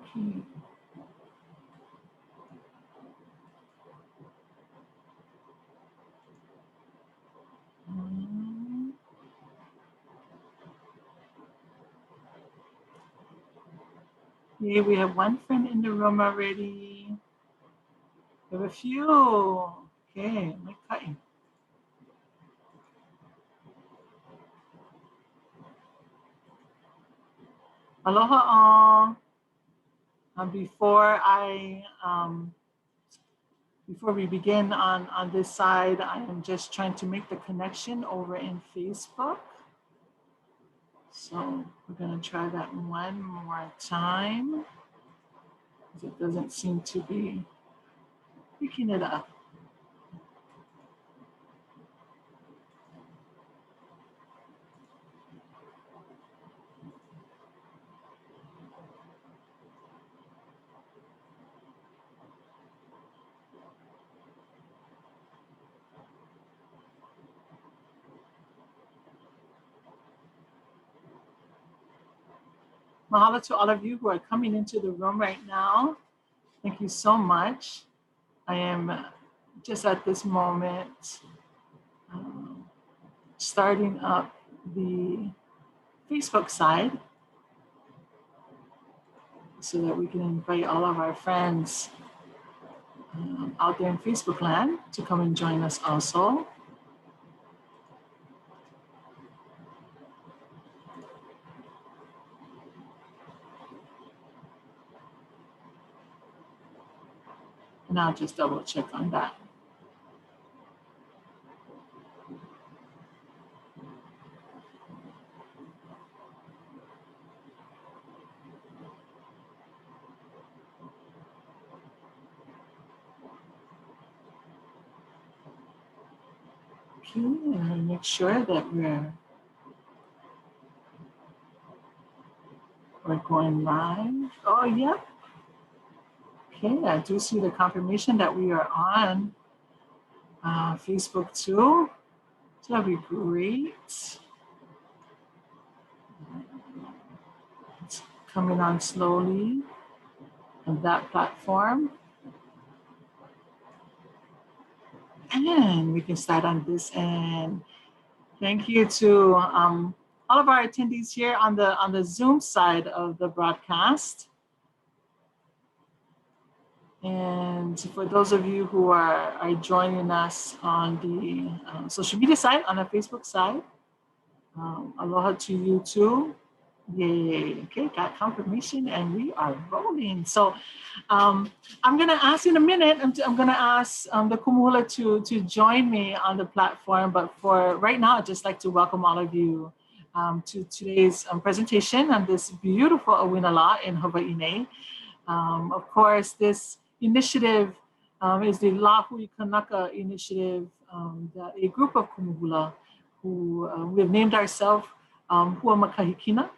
Okay. Okay, we have one friend in the room already. We have a few. Okay, Molokai. Aloha all. Before we begin on this side, I am just trying to make the connection over in Facebook. So we're gonna try that one more time, because it doesn't seem to be picking it up. Mahalo to all of you who are coming into the room right now. Thank you so much. I am just at this moment starting up the Facebook side so that we can invite all of our friends out there in Facebook land to come and join us also. And I'll just double check on that. Okay, and make sure that we're going live. Oh, yep. Okay, I do see the confirmation that we are on Facebook too. So that'd be great. It's coming on slowly on that platform. And we can start on this end. Thank you to all of our attendees here on the Zoom side of the broadcast. And for those of you who are joining us on the social media side, on the Facebook side, aloha to you too. Yay, okay, got confirmation and we are rolling. So I'm gonna ask in a minute, I'm gonna ask the kumu to join me on the platform, but for right now, I'd just like to welcome all of you to today's presentation on this beautiful ʻōlelo in Hawaii. Of course, this initiative is the Lāhui Kānaka initiative that a group of kumu who we have named ourselves Hua Makahikina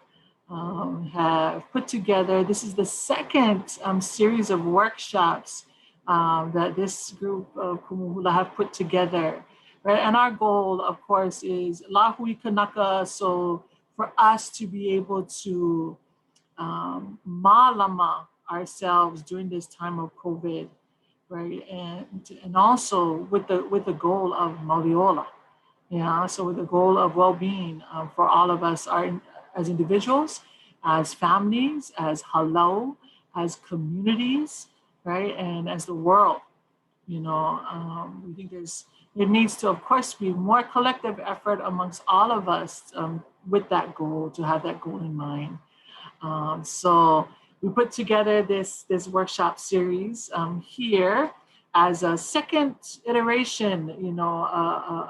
have put together. This is the second series of workshops that this group of kumu have put together. Right? And our goal, of course, is Lāhui Kānaka, so for us to be able to mālama ourselves during this time of COVID, right? And also with the goal of moʻolelo, yeah. So with the goal of well-being for all of us, as individuals, as families, as halau, as communities, right? And as the world, you know, we think it needs to, of course, be more collective effort amongst all of us with that goal, to have that goal in mind. So we put together this workshop series here as a second iteration, you know,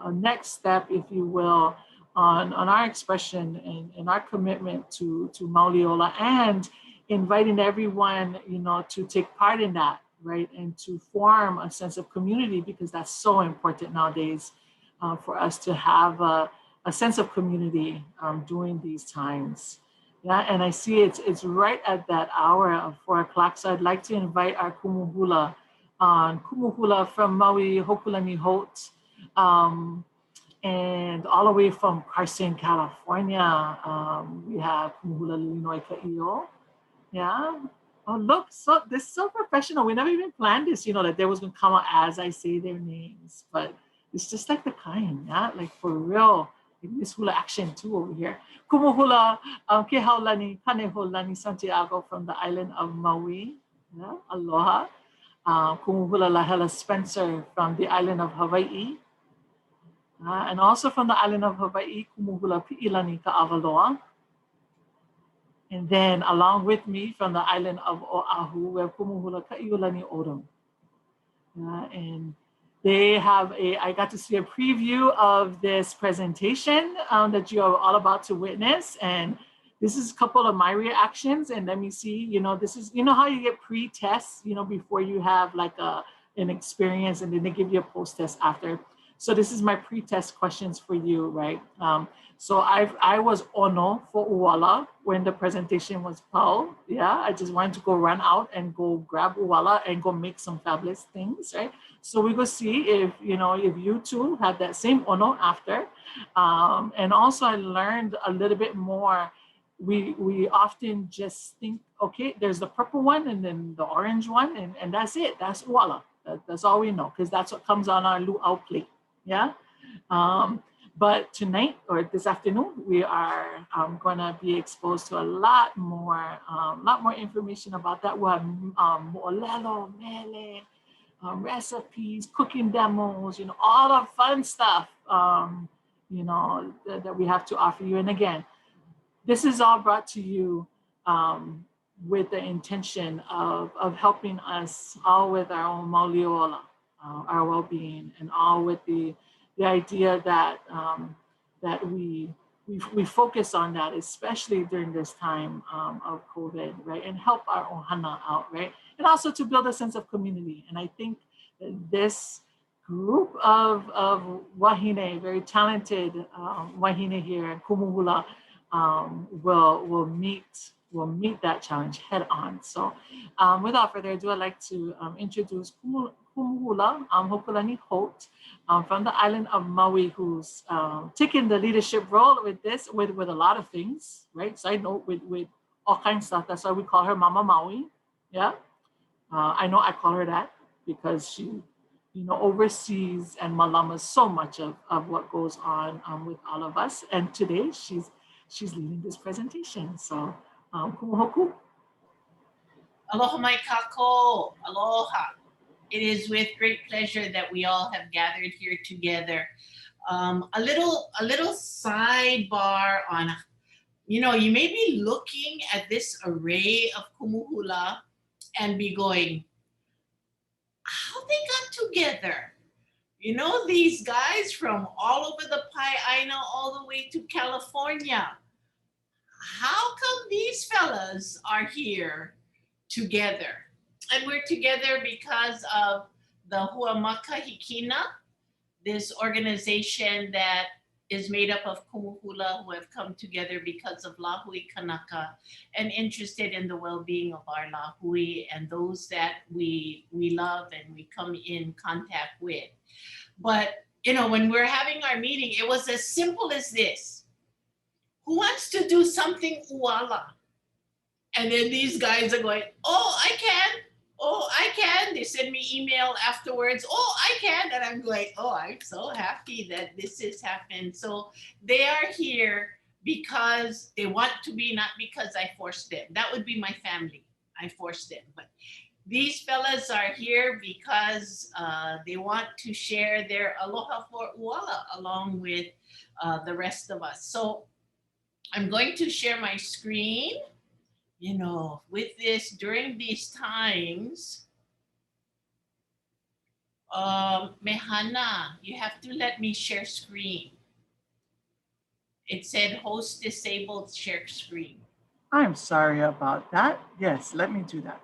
a next step, if you will, on our expression and our commitment to moʻolelo, and inviting everyone, you know, to take part in that, right? And to form a sense of community, because that's so important nowadays for us to have a sense of community during these times. Yeah, and I see it's right at that hour of 4 o'clock. So I'd like to invite our kumu hula from Maui, Hokulani Holt, and all the way from Carson, California. We have kumu hula Illinois Kaio. Yeah, Oh, look, so this is so professional. We never even planned this, that they was gonna come out as I say their names, but it's just like the kind, yeah, like for real. Like this hula action too over here. Kumu hula, ke haulani, kane hulani Santiago from the island of Maui, yeah, aloha. Kumu hula lahela Spencer from the island of Hawaii, and also from the island of Hawaii, kumu hula pi'ilani ka Avaloa. And then along with me from the island of Oahu, we have Kumuhula Ka'iulani Odom. And they have I got to see a preview of this presentation that you are all about to witness. And this is a couple of my reactions. And let me see, this is, how you get pre-tests, before you have like an experience, and then they give you a post-test after. So this is my pre-test questions for you, right? So I was ʻono for ʻuala when the presentation was pau. Yeah, I just wanted to go run out and go grab ʻuala and go make some fabulous things, right? So we go see if you too have that same ʻono after. And also I learned a little bit more. We often just think, okay, there's the purple one and then the orange one, and that's it. That's ʻuala. That's all we know, because that's what comes on our luau plate. Yeah. But tonight or this afternoon, we are going to be exposed to a lot more information about that. We'll have moʻolelo, mele, recipes, cooking demos, all the fun stuff, that we have to offer you. And again, this is all brought to you with the intention of helping us all with our own mauliola, our well-being, and all with the idea that that we focus on that, especially during this time of COVID, right? And help our ohana out, right? And also to build a sense of community. And I think this group of wahine, very talented wahine here, kumuhula, will meet that challenge head on. So without further ado, I'd like to introduce Kumuhula Hokulani Holt from the island of Maui, who's taken the leadership role with this, with a lot of things, right? Side note, with all kinds of stuff. That's why we call her Mama Maui. Yeah, I know I call her that because she, oversees and malamas so much of what goes on with all of us. And today she's leading this presentation. So, kumuhoku. Aloha mai kako. Aloha. It is with great pleasure that we all have gathered here together. A little sidebar on, you may be looking at this array of kumuhula and be going, how they got together? These guys from all over the Pai'aina all the way to California. How come these fellas are here together? And we're together because of the Huamaka Hikina, this organization that is made up of kumuhula who have come together because of Lāhui Kānaka and interested in the well-being of our Lāhui and those that we love and we come in contact with. But, when we're having our meeting, it was as simple as this. Who wants to do something ʻuala? And then these guys are going, oh, I can. Oh, I can. They send me email afterwards. Oh, I can. And I'm going, oh, I'm so happy that this has happened. So they are here because they want to be, not because I forced them. That would be my family. I forced them. But these fellas are here because they want to share their aloha for ʻuala along with the rest of us. So I'm going to share my screen. With this, during these times, Mehana, you have to let me share screen. It said host disabled share screen. I'm sorry about that. Yes, let me do that.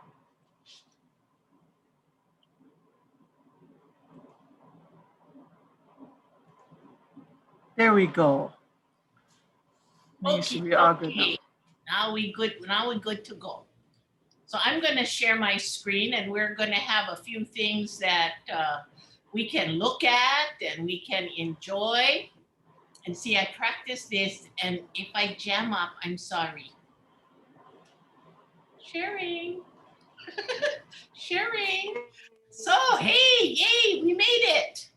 There we go. Okay, we are good now. Now we're good to go. So I'm going to share my screen and we're going to have a few things that we can look at and we can enjoy. And see, I practice this, and if I jam up, I'm sorry. Sharing. Sharing. So, hey, yay, we made it.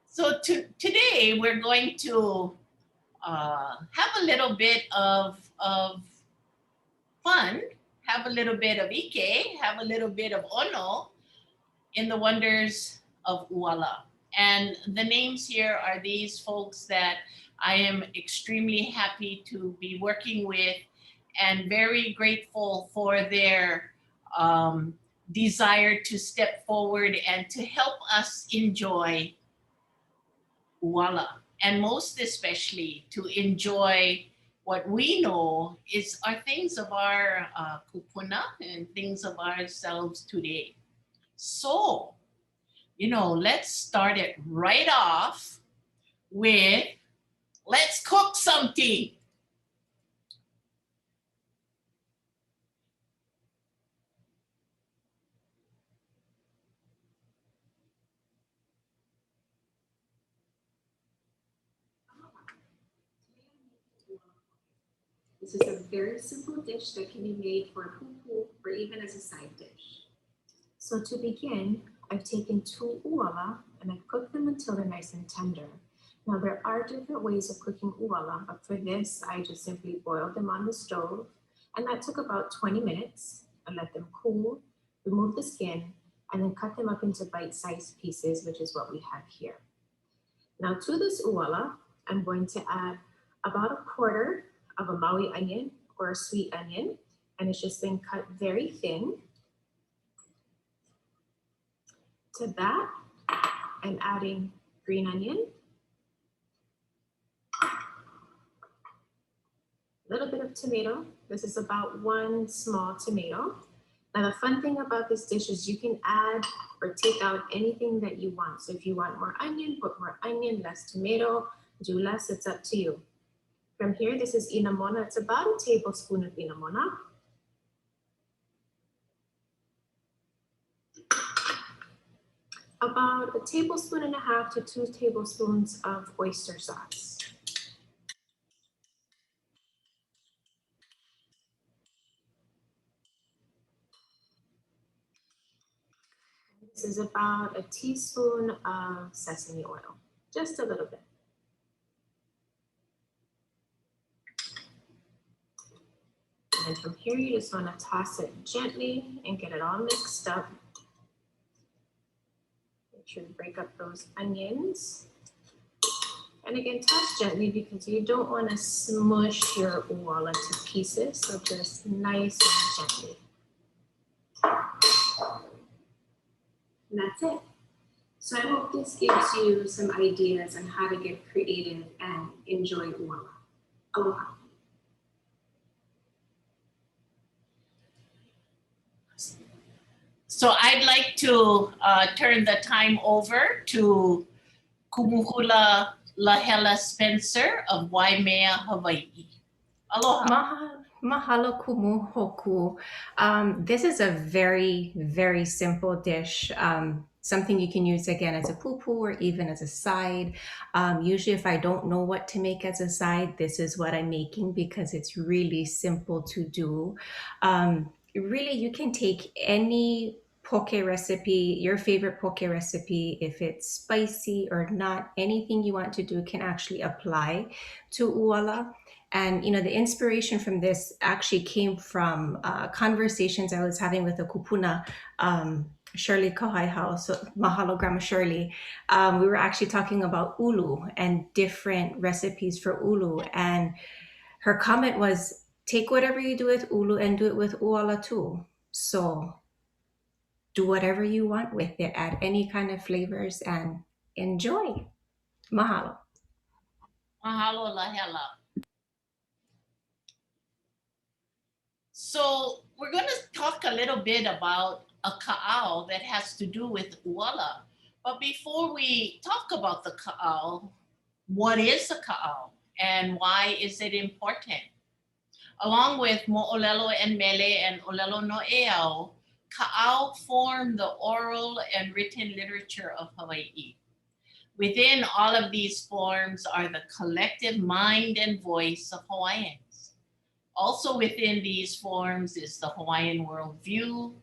So today we're going to have a little bit of fun, have a little bit of ʻike, have a little bit of ʻono in the wonders of ʻuala. And the names here are these folks that I am extremely happy to be working with and very grateful for their desire to step forward and to help us enjoy ʻuala, and most especially to enjoy what we know are things of our kupuna and things of ourselves today. So, let's start it right off with let's cook something. This is a very simple dish that can be made for pūpū or even as a side dish. So to begin, I've taken 2 ʻuala and I've cooked them until they're nice and tender. Now there are different ways of cooking ʻuala, but for this, I just simply boiled them on the stove, and that took about 20 minutes. I let them cool, remove the skin, and then cut them up into bite-sized pieces, which is what we have here. Now to this ʻuala, I'm going to add about 1/4 of a Maui onion or a sweet onion, and it's just been cut very thin. To that, I'm adding green onion, a little bit of tomato. This is about 1 small tomato. Now the fun thing about this dish is you can add or take out anything that you want. So if you want more onion, put more onion, less tomato, do less, it's up to you. From here, this is inamona. It's about 1 tablespoon of inamona. About 1.5 tablespoons to 2 tablespoons of oyster sauce. This is about 1 teaspoon of sesame oil, just a little bit. And then from here, you just want to toss it gently and get it all mixed up. Make sure to break up those onions. And again, toss gently because you don't want to smush your ʻuala to pieces, so just nice and gently. And that's it. So I hope this gives you some ideas on how to get creative and enjoy ʻuala. Aloha. So I'd like to turn the time over to kumu hula Lahela Spencer of Waimea, Hawaii. Aloha. Mahalo kumu hoku. This is a very, very simple dish. Something you can use again as a pūpū or even as a side. Usually if I don't know what to make as a side, this is what I'm making because it's really simple to do. Really, you can take any poke recipe, your favorite poke recipe, if it's spicy or not, anything you want to do can actually apply to ʻuala. And the inspiration from this actually came from conversations I was having with a kupuna, Shirley Kahai, so mahalo Grandma Shirley. We were actually talking about ulu and different recipes for ulu, and her comment was, take whatever you do with ulu and do it with ʻuala too. So do whatever you want with it, add any kind of flavors and enjoy. Mahalo. Mahalo Lahela. So we're going to talk a little bit about a ka'au that has to do with ʻuala. But before we talk about the ka'au, what is a ka'au and why is it important? Along with moʻolelo and mele and ʻōlelo noʻeau, ka'au form the oral and written literature of Hawaii. Within all of these forms are the collective mind and voice of Hawaiians. Also within these forms is the Hawaiian worldview,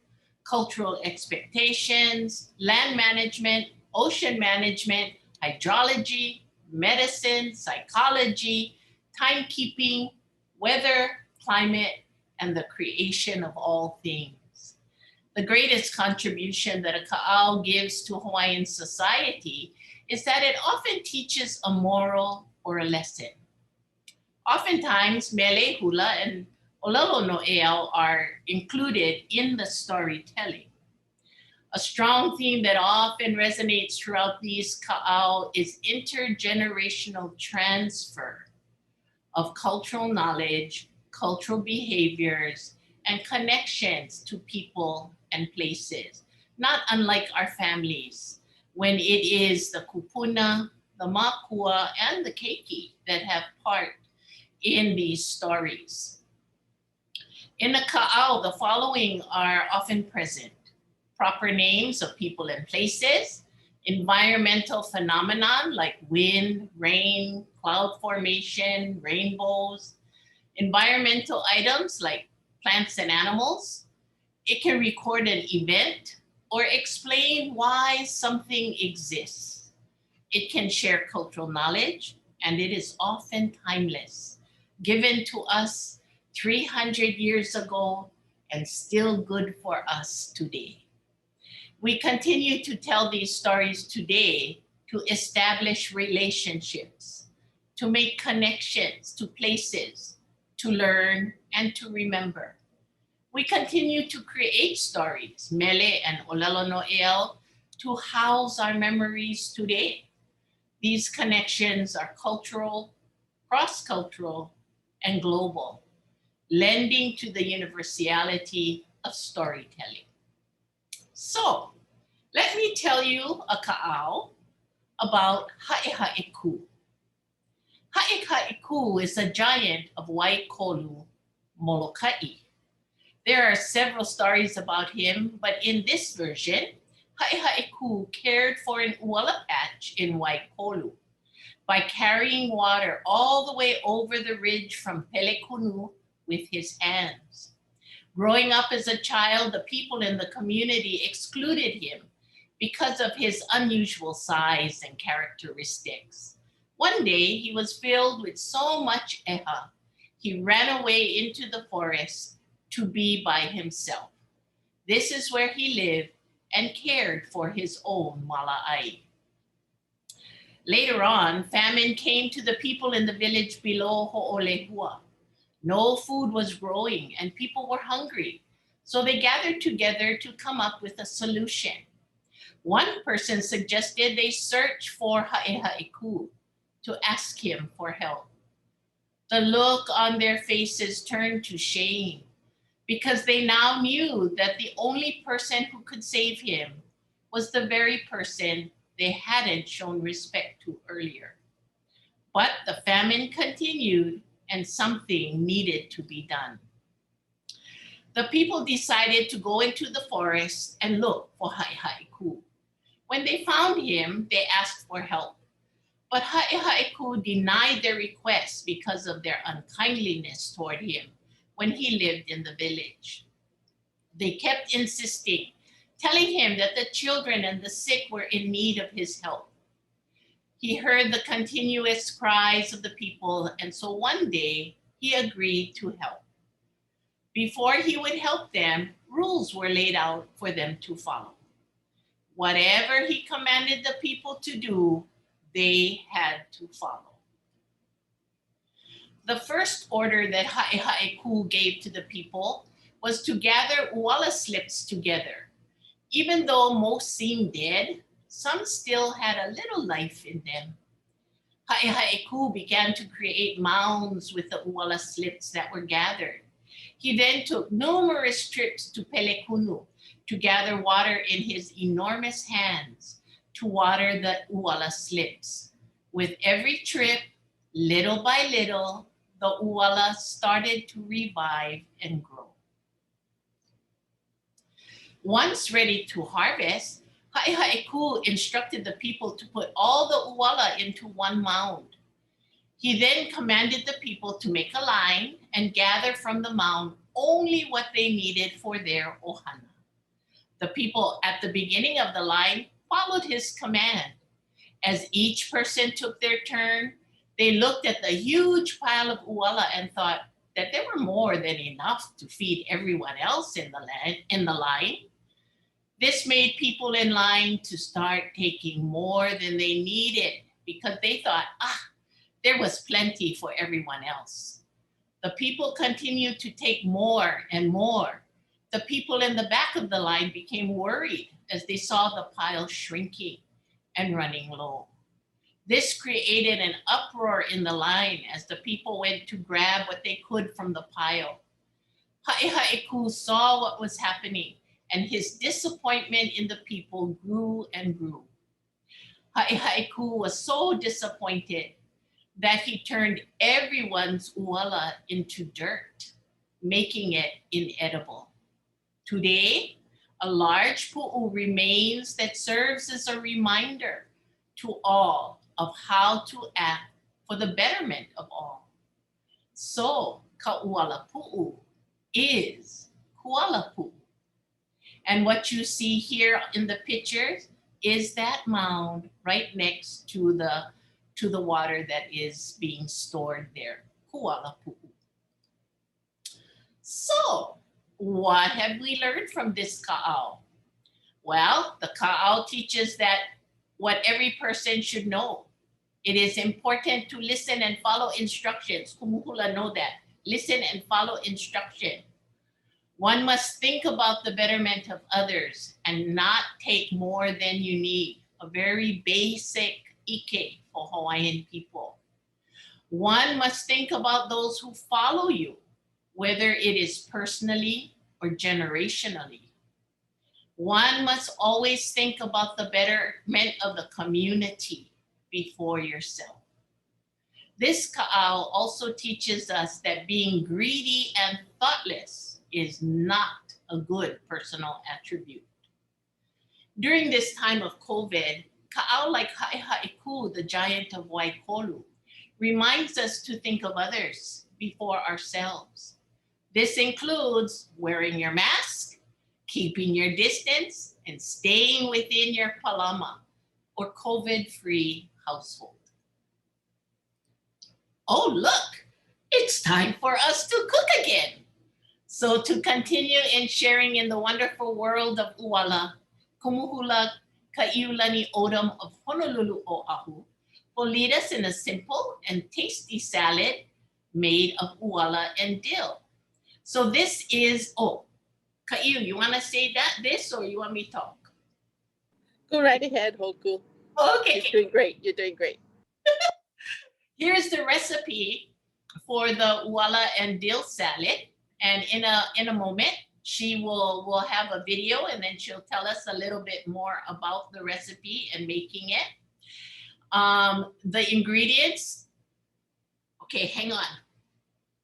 cultural expectations, land management, ocean management, hydrology, medicine, psychology, timekeeping, weather, climate, and the creation of all things. The greatest contribution that a ka'au gives to Hawaiian society is that it often teaches a moral or a lesson. Oftentimes, mele, hula, and ʻōlelo noʻeau are included in the storytelling. A strong theme that often resonates throughout these ka'au is intergenerational transfer of cultural knowledge, cultural behaviors, and connections to people and places, not unlike our families, when it is the kupuna, the makua, and the keiki that have part in these stories. In a ka'au, the following are often present: proper names of people and places, environmental phenomenon like wind, rain, cloud formation, rainbows, environmental items like plants and animals. It can record an event or explain why something exists. It can share cultural knowledge, and it is often timeless, given to us 300 years ago and still good for us today. We continue to tell these stories today to establish relationships, to make connections to places, to learn and to remember. We continue to create stories, mele and ʻōlelo noʻeau, to house our memories today. These connections are cultural, cross-cultural, and global, lending to the universality of storytelling. So, let me tell you a ka'au about Ha'eha'eku. Ha'eha'eku is a giant of white kolu, Molokai. There are several stories about him, but in this version, Ha'eha'eku cared for an ʻuala patch in white kolu by carrying water all the way over the ridge from Pelekunu with his hands. Growing up as a child, the people in the community excluded him because of his unusual size and characteristics. One day, he was filled with so much eha, he ran away into the forest to be by himself. This is where he lived and cared for his own mala'ai. Later on, famine came to the people in the village below Ho'olehua. No food was growing and people were hungry, so they gathered together to come up with a solution. One person suggested they search for Ha'eha'eku to ask him for help. The look on their faces turned to shame because they now knew that the only person who could save him was the very person they hadn't shown respect to earlier. But the famine continued and something needed to be done. The people decided to go into the forest and look for Ha'eha'eku. When they found him, they asked for help. But Ha'eha'eku denied their request because of their unkindliness toward him when he lived in the village. They kept insisting, telling him that the children and the sick were in need of his help. He heard the continuous cries of the people, and so one day he agreed to help. Before he would help them, rules were laid out for them to follow. Whatever he commanded the people to do, they had to follow. The first order that Ha'eha'eku gave to the people was to gather ʻuala slips together. Even though most seemed dead, some still had a little life in them. Ha'eha'eku began to create mounds with the ʻuala slips that were gathered. He then took numerous trips to Pelekunu to gather water in his enormous hands to water the ʻuala slips. With every trip, little by little, the ʻuala started to revive and grow. Once ready to harvest, Ha'eha'eku instructed the people to put all the ʻuala into one mound. He then commanded the people to make a line and gather from the mound only what they needed for their ohana. The people at the beginning of the line followed his command. As each person took their turn, they looked at the huge pile of ʻuala and thought that there were more than enough to feed everyone else in the line. This made people in line to start taking more than they needed because they thought, there was plenty for everyone else. The people continued to take more and more. The people in the back of the line became worried as they saw the pile shrinking and running low. This created an uproar in the line as the people went to grab what they could from the pile. Ha'eha'iku saw what was happening, and his disappointment in the people grew and grew. Ha'eha'iku was so disappointed that he turned everyone's ʻuala into dirt, making it inedible. Today, a large pū'ū remains that serves as a reminder to all of how to act for the betterment of all. So, ʻuala1 is kuala1. And what you see here in the pictures is that mound right next to the water that is being stored there, kuala1. So, what have we learned from this ka'au? Well, the ka'au teaches that what every person should know. It is important to listen and follow instructions. Kumu hula know that. Listen and follow instruction. One must think about the betterment of others and not take more than you need. A very basic ʻike for Hawaiian people. One must think about those who follow you, whether it is personally or generationally. One must always think about the betterment of the community before yourself. This ka'au also teaches us that being greedy and thoughtless is not a good personal attribute. During this time of COVID, ka'au like Ha'eha'iku, the giant of Waikolu, reminds us to think of others before ourselves. This includes wearing your mask, keeping your distance, and staying within your palama, or COVID-free household. Oh, look, it's time for us to cook again. So to continue in sharing in the wonderful world of ʻuala, kumuhula ka'iulani odom of Honolulu Oahu will lead us in a simple and tasty salad made of ʻuala and dill. So this is, Ka'iu, you want to say this or you want me to talk? Go right ahead, Hoku. Okay. You're doing great. You're doing great. Here's the recipe for the ʻuala and dill salad. And in a moment, she will have a video and then she'll tell us a little bit more about the recipe and making it. The ingredients, okay, hang on.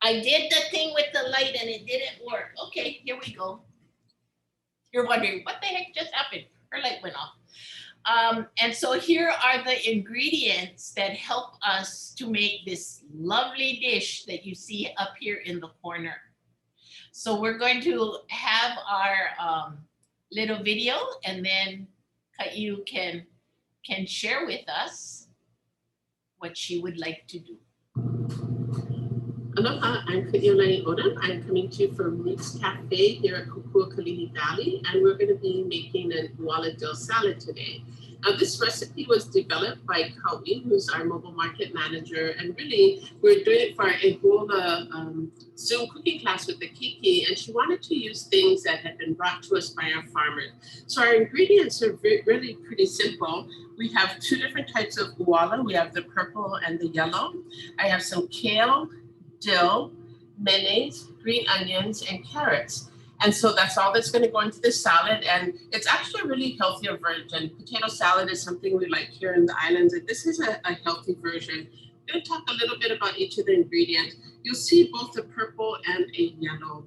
I did the thing with the light and it didn't work. Okay, here we go. You're wondering, what the heck just happened? Her light went off. And so here are the ingredients that help us to make this lovely dish that you see up here in the corner. So we're going to have our little video and then Ka'iu can share with us what she would like to do. Aloha, I'm ʻōlelo. I'm coming to you from Roots Cafe here at Kūpū Valley, and we're going to be making an ʻuala dill salad today. Now, this recipe was developed by Kaui, who's our mobile market manager, and really we're doing it for our ʻōla Zoom cooking class with the Kiki, and she wanted to use things that had been brought to us by our farmers. So our ingredients are really pretty simple. We have two different types of ʻuala. We have the purple and the yellow. I have some kale, dill, mayonnaise, green onions, and carrots. And so that's all that's going to go into this salad. And it's actually a really healthier version. Potato salad is something we like here in the islands. And this is a healthy version. I'm going to talk a little bit about each of the ingredients. You'll see both a purple and a yellow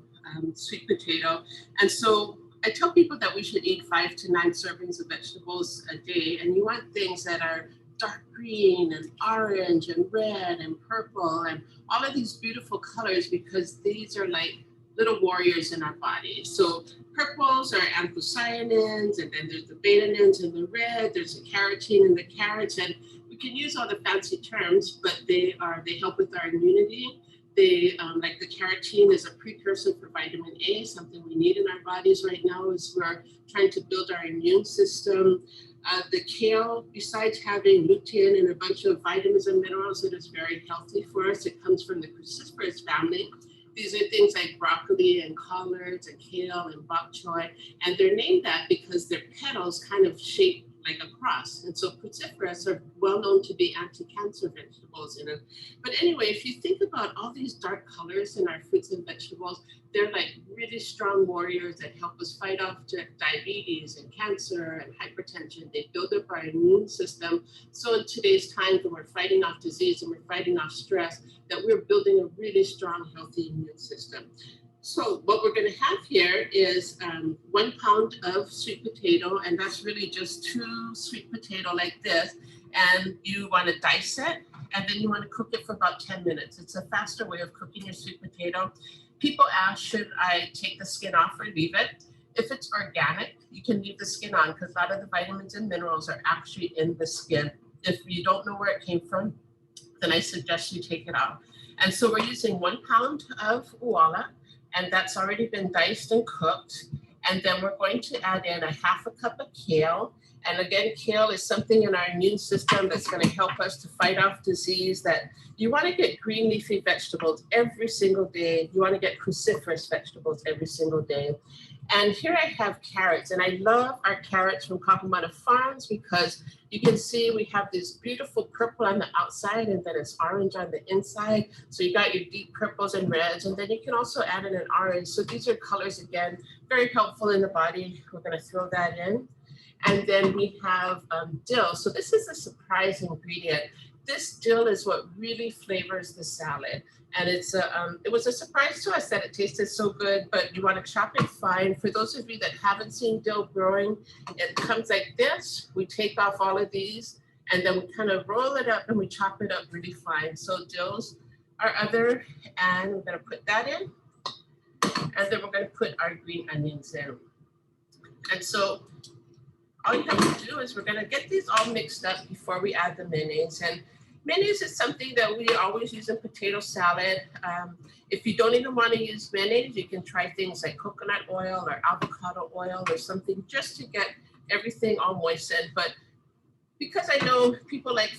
sweet potato. And so I tell people that we should eat 5 to 9 servings of vegetables a day. And you want things that are dark green and orange and red and purple and all of these beautiful colors, because these are like little warriors in our body. So purple those are anthocyanins, and then there's the betanins in the red, there's the carotene in the carrots, and we can use all the fancy terms, but they help with our immunity. They, like the carotene is a precursor for vitamin A, something we need in our bodies right now as we're trying to build our immune system. The kale, besides having lutein and a bunch of vitamins and minerals, it is very healthy for us. It comes from the cruciferous family. These are things like broccoli and collards and kale and bok choy, and they're named that because their petals kind of shape like a cross. And so cruciferous are well known to be anti-cancer vegetables in it. But anyway, if you think about all these dark colors in our fruits and vegetables, they're like really strong warriors that help us fight off diabetes and cancer and hypertension. They build up our immune system. So in today's time, when we're fighting off disease and we're fighting off stress, that we're building a really strong, healthy immune system. So what we're going to have here is 1 pound of sweet potato, and that's really just 2 sweet potato like this. And you want to dice it, and then you want to cook it for about 10 minutes. It's a faster way of cooking your sweet potato. People ask, should I take the skin off or leave it? If it's organic, you can leave the skin on because a lot of the vitamins and minerals are actually in the skin. If you don't know where it came from, then I suggest you take it off. And so we're using 1 pound of ʻuala, and that's already been diced and cooked. And then we're going to add in a 1/2 cup of kale. And again, kale is something in our immune system that's going to help us to fight off disease. That you want to get green leafy vegetables every single day. You want to get cruciferous vegetables every single day. And here I have carrots, and I love our carrots from Kakumana Farms because you can see we have this beautiful purple on the outside and then it's orange on the inside. So you got your deep purples and reds, and then you can also add in an orange. So these are colors, again, very helpful in the body. We're going to throw that in. And then we have dill. So this is a surprise ingredient. This dill is what really flavors the salad. And it's it was a surprise to us that it tasted so good, but you want to chop it fine. For those of you that haven't seen dill growing, it comes like this. We take off all of these, and then we kind of roll it up and we chop it up really fine. So dills are other, and we're going to put that in. And then we're going to put our green onions in. And so all you have to do is we're going to get these all mixed up before we add the mayonnaise. And mayonnaise is something that we always use in potato salad. If you don't even want to use mayonnaise, you can try things like coconut oil or avocado oil or something just to get everything all moistened. But because I know people like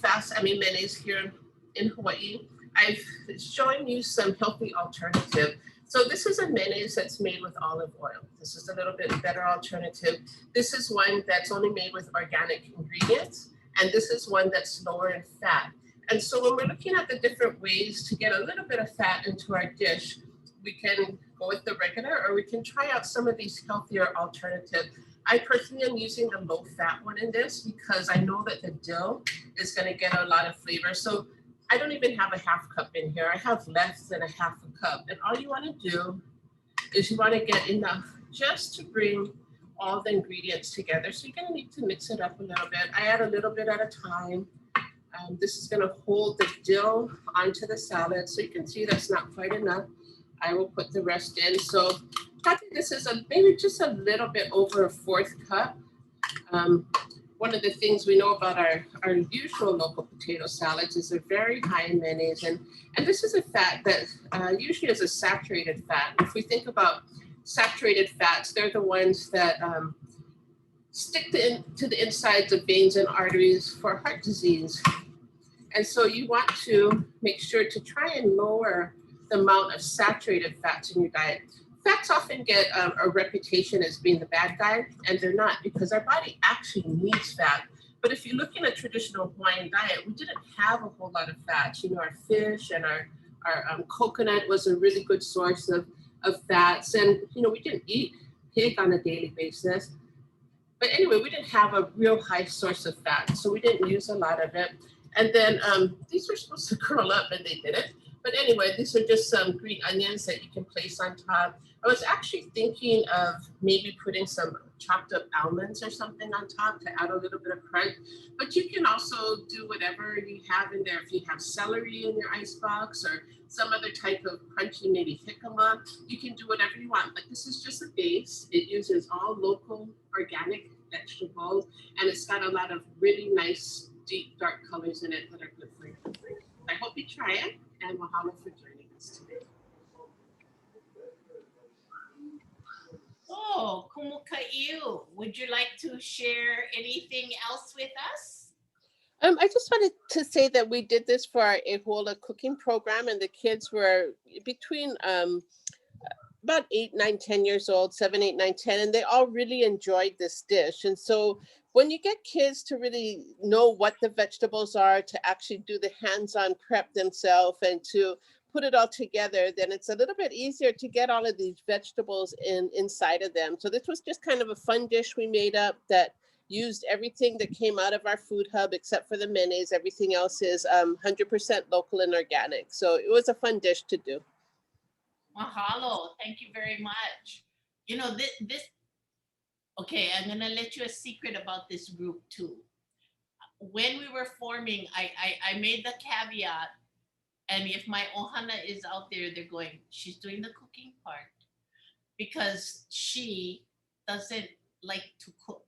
mayonnaise here in Hawaii, I've shown you some healthy alternative. So this is a mayonnaise that's made with olive oil. This is a little bit better alternative. This is one that's only made with organic ingredients. And this is one that's lower in fat. And so when we're looking at the different ways to get a little bit of fat into our dish, we can go with the regular, or we can try out some of these healthier alternatives. I personally am using the low fat one in this because I know that the dill is going to get a lot of flavor. So I don't even have a 1/2 cup in here. I have less than a 1/2 cup. And all you want to do is you want to get enough just to bring all the ingredients together. So you're going to need to mix it up a little bit. I add a little bit at a time. This is going to hold the dill onto the salad. So you can see that's not quite enough. I will put the rest in. So I think this is maybe just a little bit over a 1/4 cup. One of the things we know about our usual local potato salads is they're very high in mayonnaise. And this is a fat that usually is a saturated fat. If we think about saturated fats, they're the ones that stick to the insides of veins and arteries for heart disease. And so you want to make sure to try and lower the amount of saturated fats in your diet. Fats often get a reputation as being the bad guy, and they're not, because our body actually needs fat. But if you look in a traditional Hawaiian diet, we didn't have a whole lot of fats. You know, our fish and our coconut was a really good source of fats. And, you know, we didn't eat pig on a daily basis. But anyway, we didn't have a real high source of fat, so we didn't use a lot of it. And then these were supposed to curl up, and they didn't. But anyway, these are just some green onions that you can place on top. I was actually thinking of maybe putting some chopped up almonds or something on top to add a little bit of crunch. But you can also do whatever you have in there. If you have celery in your icebox or some other type of crunchy, maybe jicama, you can do whatever you want. But this is just a base. It uses all local organic vegetables, and it's got a lot of really nice, deep, dark colors in it that are good for your food. I hope you try it, and mahalo for joining us today. So, kumu ka'iu, would you like to share anything else with us? I just wanted to say that we did this for our ʻōlelo cooking program, and the kids were between about 8, 9, 10 years old, 7, 8, 9, 10, and they all really enjoyed this dish. And so when you get kids to really know what the vegetables are, to actually do the hands-on prep themselves and to put it all together, then it's a little bit easier to get all of these vegetables inside of them. So this was just kind of a fun dish we made up that used everything that came out of our food hub except for the mayonnaise. Everything else is 100% local and organic. So it was a fun dish to do. Mahalo, thank you very much. You know, this okay, I'm gonna let you a secret about this group too. When we were forming, I made the caveat, and if my ohana is out there, they're going, she's doing the cooking part, because she doesn't like to cook.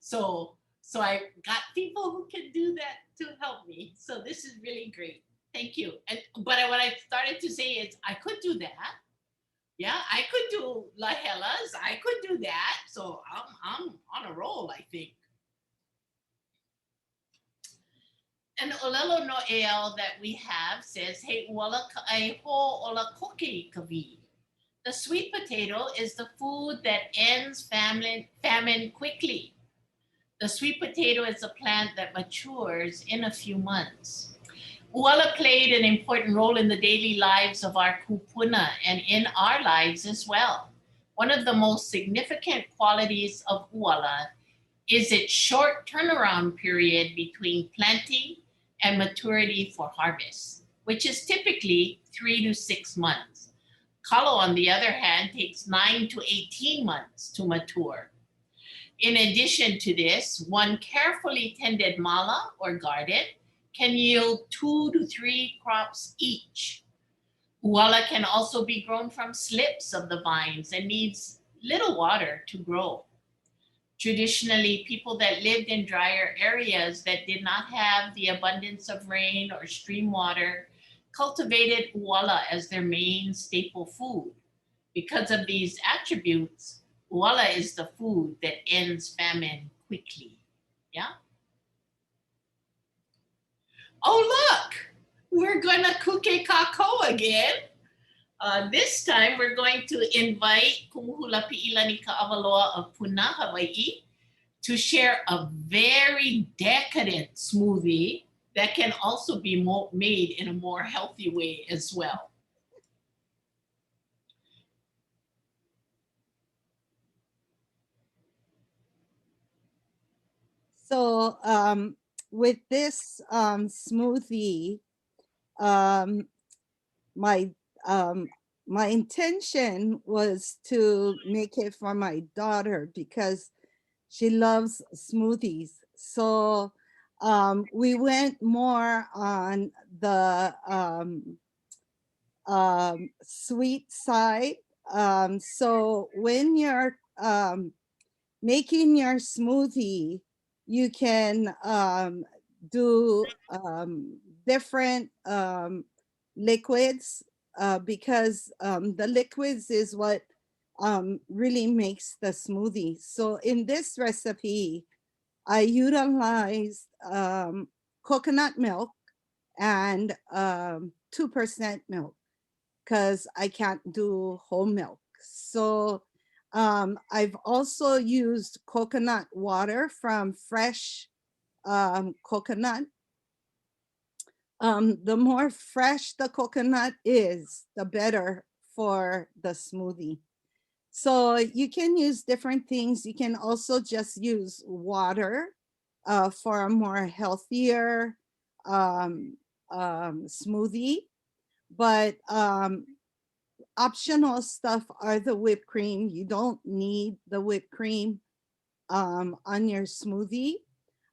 So I got people who can do that to help me. So this is really great. Thank you. But what I started to say is I could do that. Yeah, I could do lahelas. I could do that. So I'm on a roll, I think. An ʻōlelo noʻeau that we have says, "Hey ʻuala ai ho ola koke kavi." The sweet potato is the food that ends famine quickly. The sweet potato is a plant that matures in a few months. ʻUala played an important role in the daily lives of our kupuna and in our lives as well. One of the most significant qualities of ʻUala is its short turnaround period between planting and maturity for harvest, which is typically 3 to 6 months. Kalo, on the other hand, takes 9 to 18 months to mature. In addition to this, one carefully tended mala or garden can yield 2 to 3 crops each. ʻUala can also be grown from slips of the vines and needs little water to grow. Traditionally, people that lived in drier areas that did not have the abundance of rain or stream water cultivated ʻUala as their main staple food. Because of these attributes, ʻUala is the food that ends famine quickly. Yeah? Oh, look, we're gonna kuke kako again. This time we're going to invite Kumuhula Pi'ilani Ka'awaloa of Puna, Hawaii, to share a very decadent smoothie that can also be made in a more healthy way as well. So with this smoothie, my intention was to make it for my daughter because she loves smoothies. So we went more on the sweet side. So when you're making your smoothie, you can do different liquids because the liquids is what really makes the smoothie. So in this recipe, I utilized coconut milk and 2% milk because I can't do whole milk. So I've also used coconut water from fresh coconut. The more fresh the coconut is, the better for the smoothie. So you can use different things. You can also just use water for a more healthier smoothie, but optional stuff are the whipped cream. You don't need the whipped cream on your smoothie.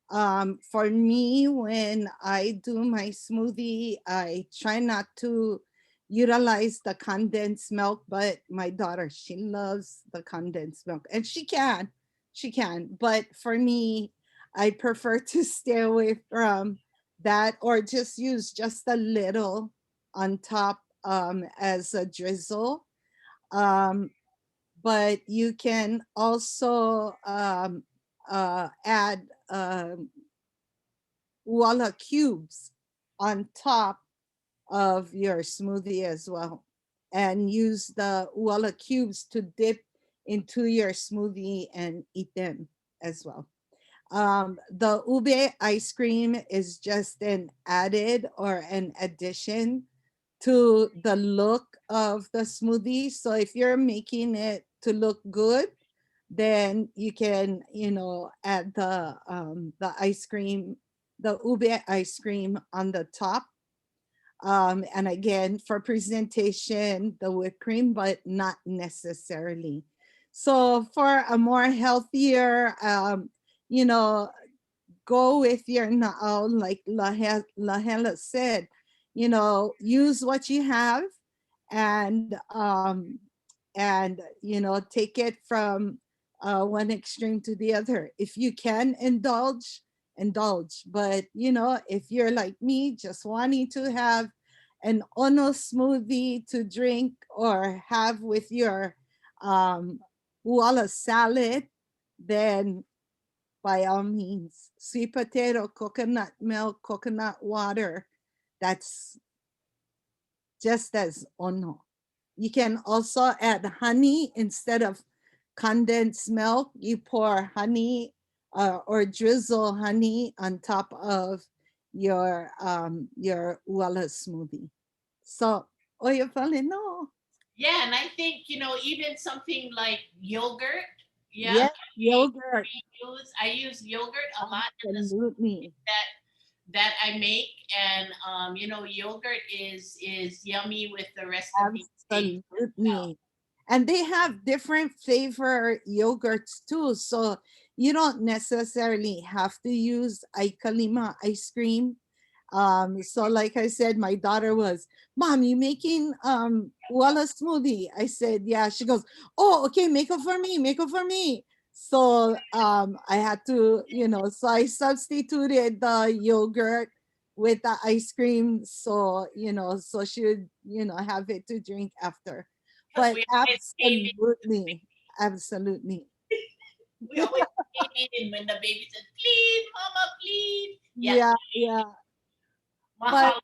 For me, when I do my smoothie, I try not to utilize the condensed milk, but my daughter, she loves the condensed milk, and she can. But for me, I prefer to stay away from that, or just use just a little on top as a drizzle. But you can also add ʻuala cubes on top of your smoothie as well, and use the ʻuala cubes to dip into your smoothie and eat them as well. The ube ice cream is just an added or an addition to the look of the smoothie. So if you're making it to look good, then you can, add the ice cream, the ube ice cream on the top. And again, for presentation, the whipped cream, but not necessarily. So for a more healthier, go with your noʻeau, like Lahela said, use what you have, and take it from one extreme to the other. If you can indulge, but if you're like me, just wanting to have an ʻono smoothie to drink or have with your ʻuala salad, then by all means, sweet potato, coconut milk, coconut water, that's just as ʻono. You can also add honey instead of condensed milk. You pour honey or drizzle honey on top of your ʻuala smoothie. So, oia whale no. Yeah, and I think, even something like yogurt. Yeah, Yes, yogurt. I use yogurt a lot in the Absolutely. that I make, and yogurt is yummy with the rest of the Absolutely. And they have different flavor yogurts too. So you don't necessarily have to use ʻaikalima ice cream. So like I said, my daughter was, Mom, you making ʻuala smoothie? I said, yeah. She goes, oh, okay, make it for me. So I had to, so I substituted the yogurt with the ice cream. So, so she would, have it to drink after. But we always came absolutely. We always came in when the baby said, please, mama, please. Yeah. But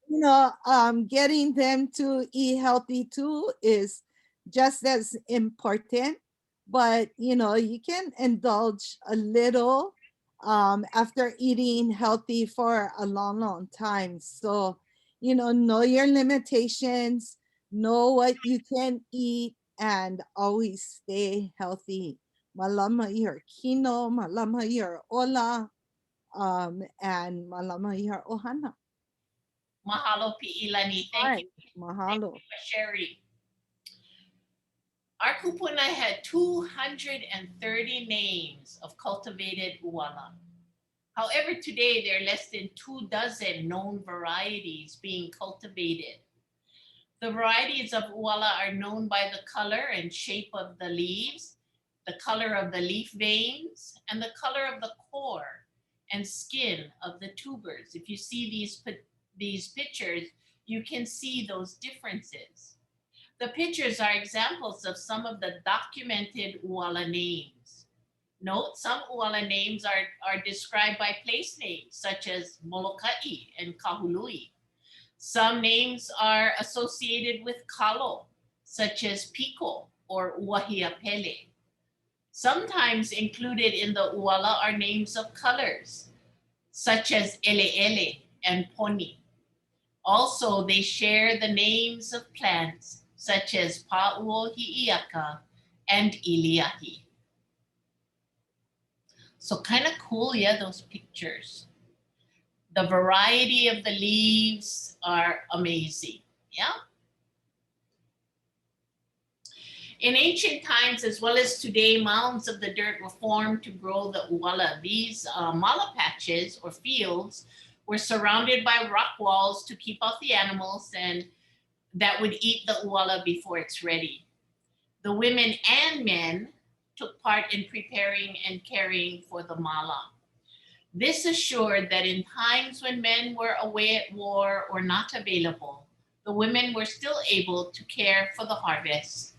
getting them to eat healthy too is just as important. But you can indulge a little after eating healthy for a long time. So know your limitations, know what you can eat, and always stay healthy. Malama your kino, malama your ʻola, and malama your ohana. Mahalo pi'ilani. Thank you. Mahalo. Thank you for sharing. Our kupuna had 230 names of cultivated ʻuala. However, today there are less than 24 known varieties being cultivated. The varieties of ʻuala are known by the color and shape of the leaves, the color of the leaf veins, and the color of the core and skin of the tubers. If you see these pictures, you can see those differences. The pictures are examples of some of the documented ʻuala names. Note, some ʻuala names are described by place names, such as Molokai and Kahului. Some names are associated with kalo, such as piko or wahiapele. Sometimes included in the ʻuala are names of colors, such as ʻeleʻele and poni. Also, they share the names of plants, such as pāʻuohiʻiaka and ʻiliahi. So kind of cool, yeah, those pictures. The variety of the leaves are amazing, yeah? In ancient times, as well as today, mounds of the dirt were formed to grow the ʻuala. These mala patches or fields were surrounded by rock walls to keep out the animals and that would eat the ʻuala before it's ready. The women and men took part in preparing and caring for the mala. This assured that in times when men were away at war or not available, the women were still able to care for the harvest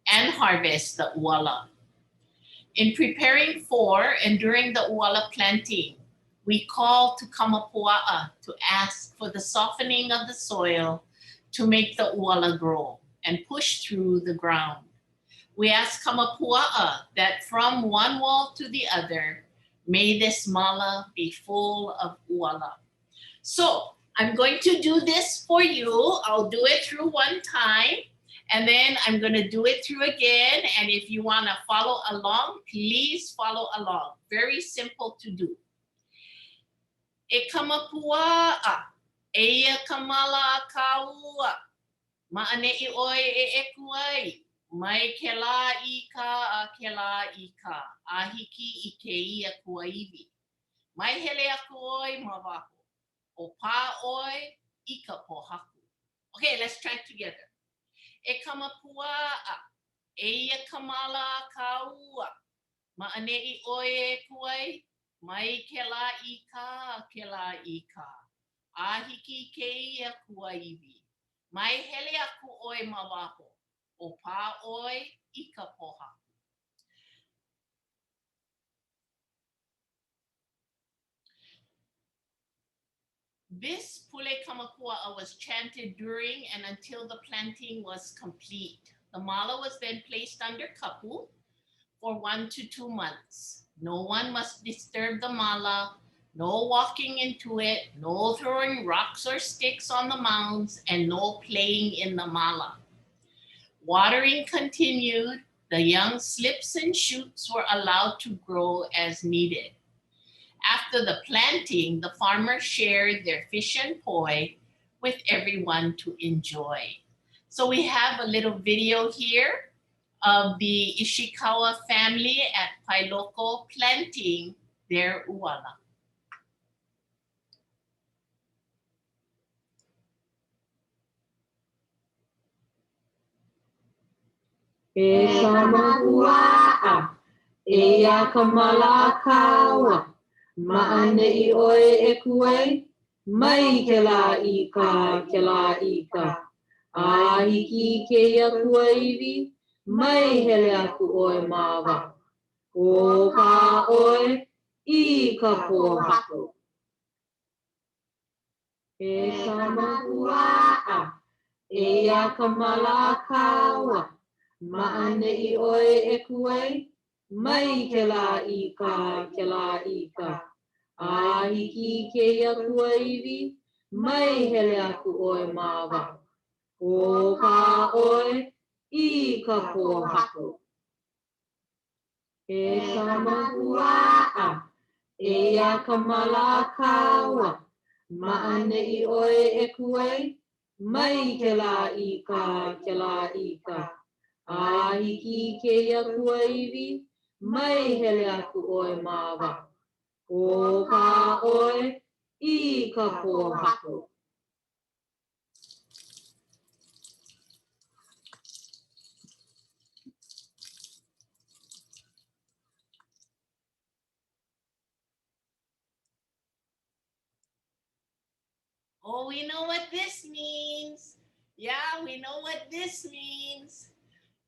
and harvest the ʻuala. In preparing for and during the ʻuala planting, we call to kamapua'a to ask for the softening of the soil to make the ʻuala grow and push through the ground. We ask kamapua'a that from one wall to the other, may this mala be full of ʻuala. So I'm going to do this for you. I'll do it through one time, and then I'm going to do it through again. And if you want to follow along, please follow along. Very simple to do. E kamapua'a, eia kamala kaua, ma'ane'i oi e ekuai, mai ke lā ika a ke lā ika, a hiki I ke ia kuaiwi. Mai hele aku oi ma waho, o pā oi ika pohaku. Okay, let's try it together. E kamapua'a, eia kamala kaua, ma'ane'i oi e kuai, mai ke lā ika, a hiki ke ia kuaiwi. Mai hele aku oi ma waho, o pā oi ika pohaku. This pule kamapua'a was chanted during and until the planting was complete. The mala was then placed under kapu for 1 to 2 months. No one must disturb the mala, no walking into it, no throwing rocks or sticks on the mounds, and no playing in the mala. Watering continued. The young slips and shoots were allowed to grow as needed. After the planting, the farmers shared their fish and poi with everyone to enjoy. So we have a little video here of the Ishikawa family at Pailoko planting their ʻuala. E kamapua'a, eia kamala kaua, ma'ane'i oi e kuai, mai ke lā ika, a hiki ke ia kuaiwi, mai hele aku oi ma waho, o pā oi ika pohaku. E kamapua'a, eia kamala kaua, ma'ane'i oi e kuai, mai ke lā ika, a hiki ke ia kuaiwi, mai hele aku oi ma waho, o pā oi ika pohaku. E kamapua'a, eia kamala kaua, ma'ane'i oi e kuai, mai ke lā ika, a hiki ke ia kuaiwi, mai hele aku oi ma waho, o pā oi ika pohaku. Oh, we know what this means. Yeah, we know what this means.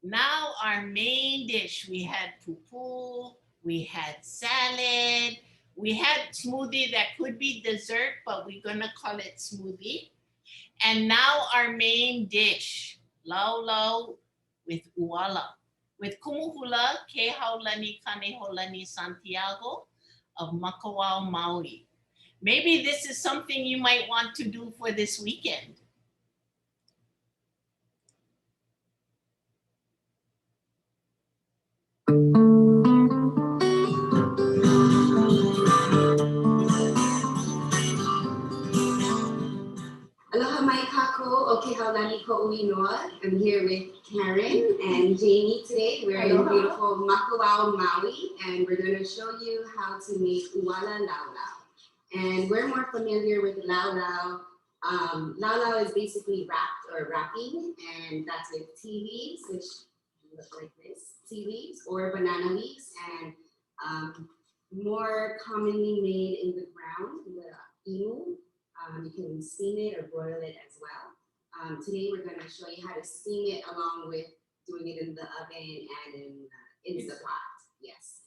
Now our main dish, we had pūpū, we had salad, we had smoothie that could be dessert, but we're gonna call it smoothie. And now our main dish, lau with ʻuala, with kumu hula ke haulani kaneholani Santiago of Makawao, Maui. Maybe this is something you might want to do for this weekend. Ko'uinoa. I'm here with Karen and Jamie today. We're in beautiful Makawao, Maui, and we're going to show you how to make ʻuala laulau. And we're more familiar with laulau. Laulau is basically wrapped or wrapping, and that's with tea leaves, which look like this, tea leaves or banana leaves, and more commonly made in the ground, the imu. You can steam it or broil it as well. Today we're going to show you how to steam it along with doing it in the oven and in the pot. Yes.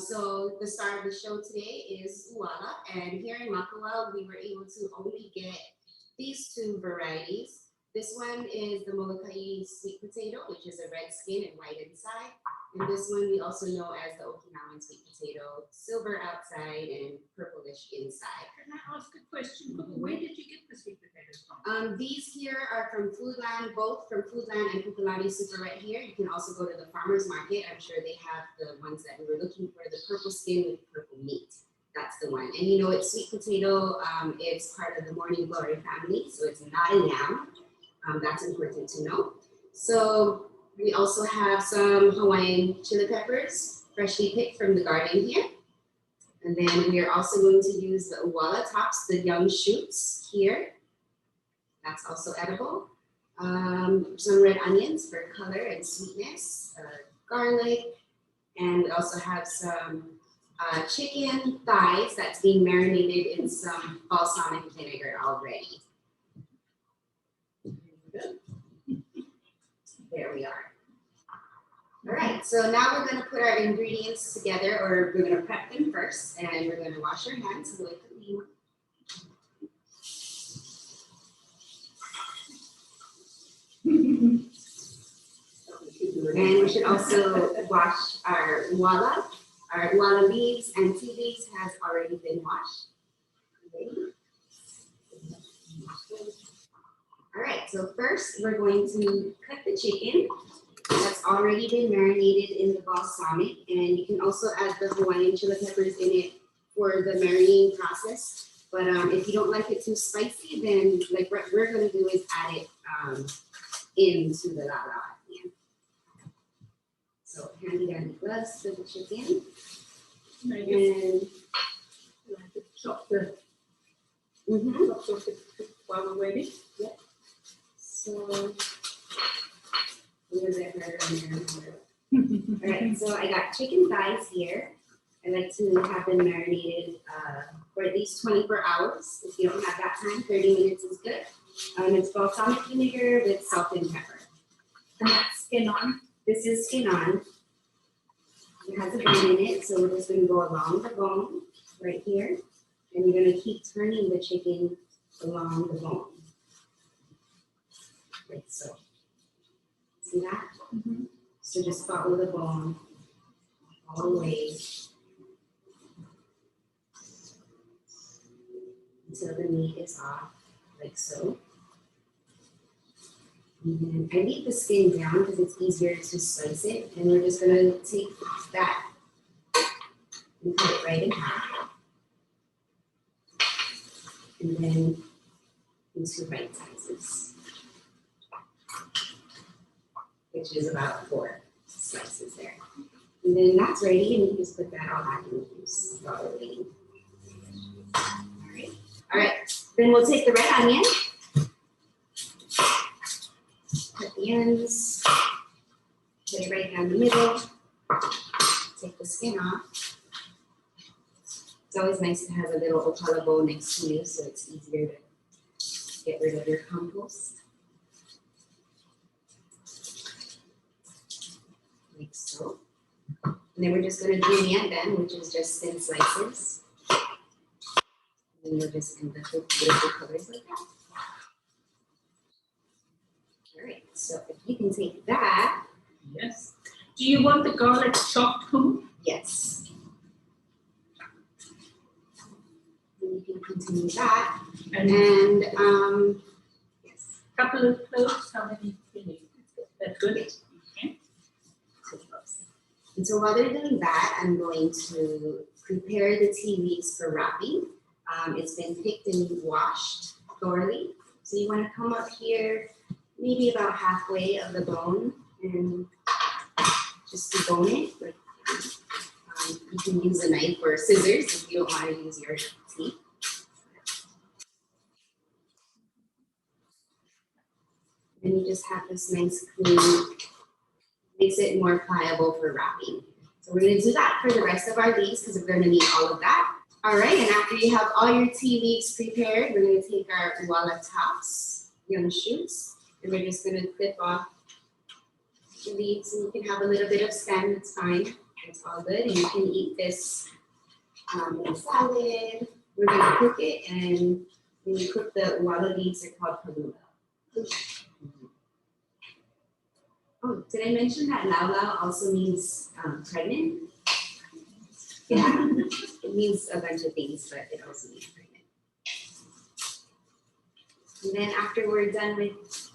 So the star of the show today is ʻuala, and here in Makawao we were able to only get these two varieties. This one is the Molokai sweet potato, which is a red skin and white inside. And this one we also know as the Okinawan sweet potato, silver outside and purplish inside. Can I ask a question? Where did you get the sweet potatoes from? These here are from Foodland, both from Foodland and Pukalani Super right here. You can also go to the farmer's market. I'm sure they have the ones that we were looking for, the purple skin with purple meat. That's the one. And you know, it's sweet potato. It's part of the morning glory family, so it's not a yam. That's important to know. So we also have some Hawaiian chili peppers, freshly picked from the garden here. And then we are also going to use the ʻuala tops, the young shoots here. That's also edible. Some red onions for color and sweetness, garlic, and we also have some chicken thighs that's being marinated in some balsamic vinegar already. There we are. All right, so now we're going to put our ingredients together, or we're going to prep them first, and we're going to wash our hands with the and we should also wash our ʻuala. Our ʻuala leaves and tea leaves has already been washed. All right, so first we're going to cut the chicken that's already been marinated in the balsamic, and you can also add the Hawaiian chili peppers in it for the marinating process. But if you don't like it too spicy, then like what we're going to do is add it into the laulau at the end. So handy dandy gloves for the chicken. And chop the while we're waiting. Yep. So where's that right on there? All right, so I got chicken thighs here. I like to have them marinated for at least 24 hours. If you don't have that time, 30 minutes is good. It's balsamic vinegar with salt and pepper. And that's skin on. This is skin on. It has a bone in it, so we're just going to go along the bone right here. And you're going to keep turning the chicken along the bone. Like so. See that? Mm-hmm. So just follow the bone all the way until the meat is off, like so. And then I leave the skin down because it's easier to slice it. And we're just going to take that and cut it right in half. And then into right sizes, which is about 4 slices there. And then that's ready, and you just put that all back in the juice while we're waiting. All right, then we'll take the red onion, cut the ends, put it right down the middle, take the skin off. It's always nice to have a little ʻōpala bowl next to you so it's easier to get rid of your compost. Like so. And then we're just going to do them, which is just thin slices. And we're just going to put beautiful colors like that. All right, so if you can take that. Yes. Do you want the garlic chopped, kumu? Yes. And you can continue that. And yes. Couple of cloves, how many you need? That's good. Okay. And so while they're doing that, I'm going to prepare the tea leaves for wrapping. It's been picked and washed thoroughly. So you want to come up here, maybe about halfway of the bone and just debone it. Like, you can use a knife or scissors if you don't want to use your teeth. And you just have this nice clean, makes it more pliable for wrapping. So we're gonna do that for the rest of our leaves because we're gonna need all of that. All right, and after you have all your tea leaves prepared, we're gonna take our ʻuala tops, young shoots, and we're just gonna clip off the leaves, and you can have a little bit of stem, it's fine. It's all good, and you can eat this in a salad. We're gonna cook it, and when you cook the ʻuala leaves, they're called hula. Oh, did I mention that Lāhui also means pregnant? Yeah, it means a bunch of things, but it also means pregnant. And then after we're done with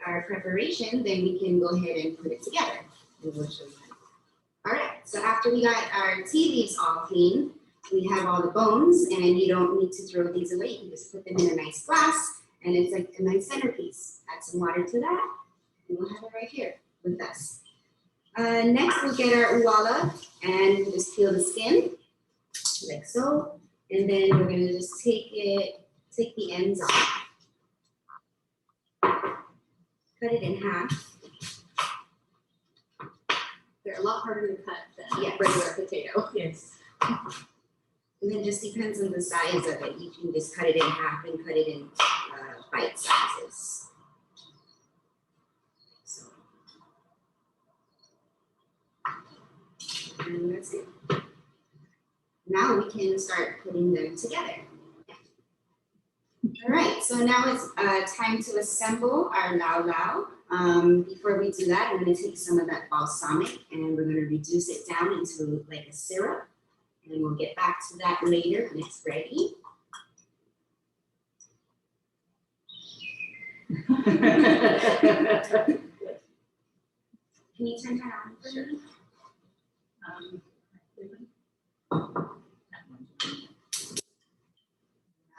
our preparation, then we can go ahead and put it together. And we'll show you how. All right, so after we got our tea leaves all clean, we have all the bones, and you don't need to throw these away. You can just put them in a nice glass, and it's like a nice centerpiece. Add some water to that, and we'll have it right here with us. Next, we'll get our ʻuala, and we'll just peel the skin, like so. And then we're gonna just take the ends off. Cut it in half. They're a lot harder to cut than Yes. regular potato. Yes. And then just depends on the size of it. You can just cut it in half and cut it in bite sizes. So, and that's it. Now we can start putting them together. All right, so now it's time to assemble our ʻaoʻao. Before we do that, I'm going to take some of that balsamic and we're going to reduce it down into like a syrup. And we'll get back to that later when it's ready. Can you turn that on for me?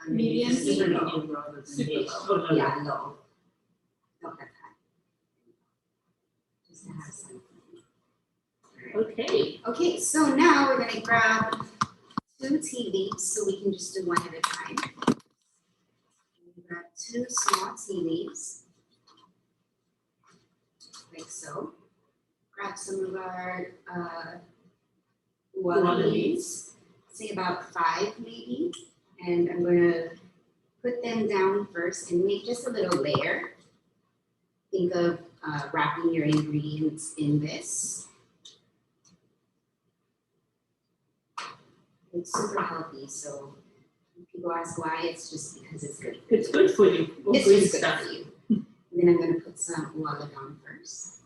Medium heat. Super low. Yeah, low. Don't cut that. Just to have some. Okay. Okay, so now we're gonna grab 2 tea leaves, so we can just do one at a time. Grab 2 small tea leaves, like so. Grab some of our ʻuala leaves, say about 5 maybe, and I'm gonna put them down first and make just a little layer. Think of wrapping your ingredients in this. It's super healthy, so when people ask why, it's just because it's good. It's good for you. It's Good just good stuff. for you. And then I'm gonna put some ʻuala down first.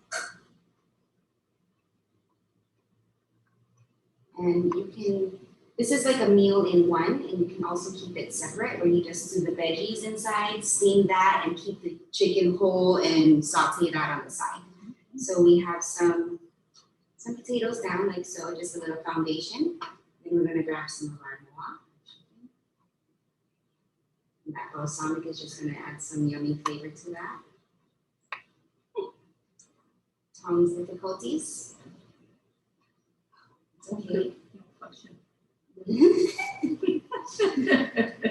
And you can, this is like a meal in one, and you can also keep it separate where you just do the veggies inside, steam that, and keep the chicken whole and saute that on the side. So we have some potatoes down like so, just a little foundation. Then we're gonna grab some of our moa. And that balsamic is just gonna add some yummy flavor to that. Tongue's difficulties. It's okay.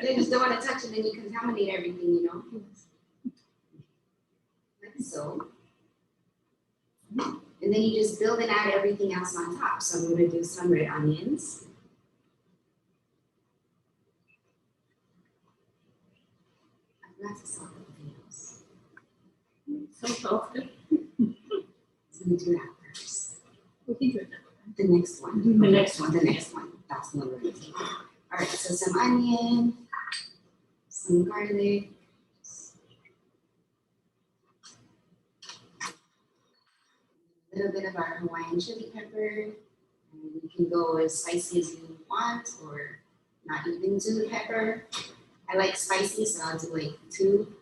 They just don't want to touch it, then you contaminate everything, you know. Like so. And then you just build and add everything else on top. So I'm gonna do some red onions. Lots of salt and potatoes. So healthy. So we do that first. We can do it. The next one. The next one. The next one. That's the one we're gonna take. All right, so some onion, some garlic. A little bit of our Hawaiian chili pepper. And you can go as spicy as you want or not even do the pepper. I like spicy, so I'll do like 2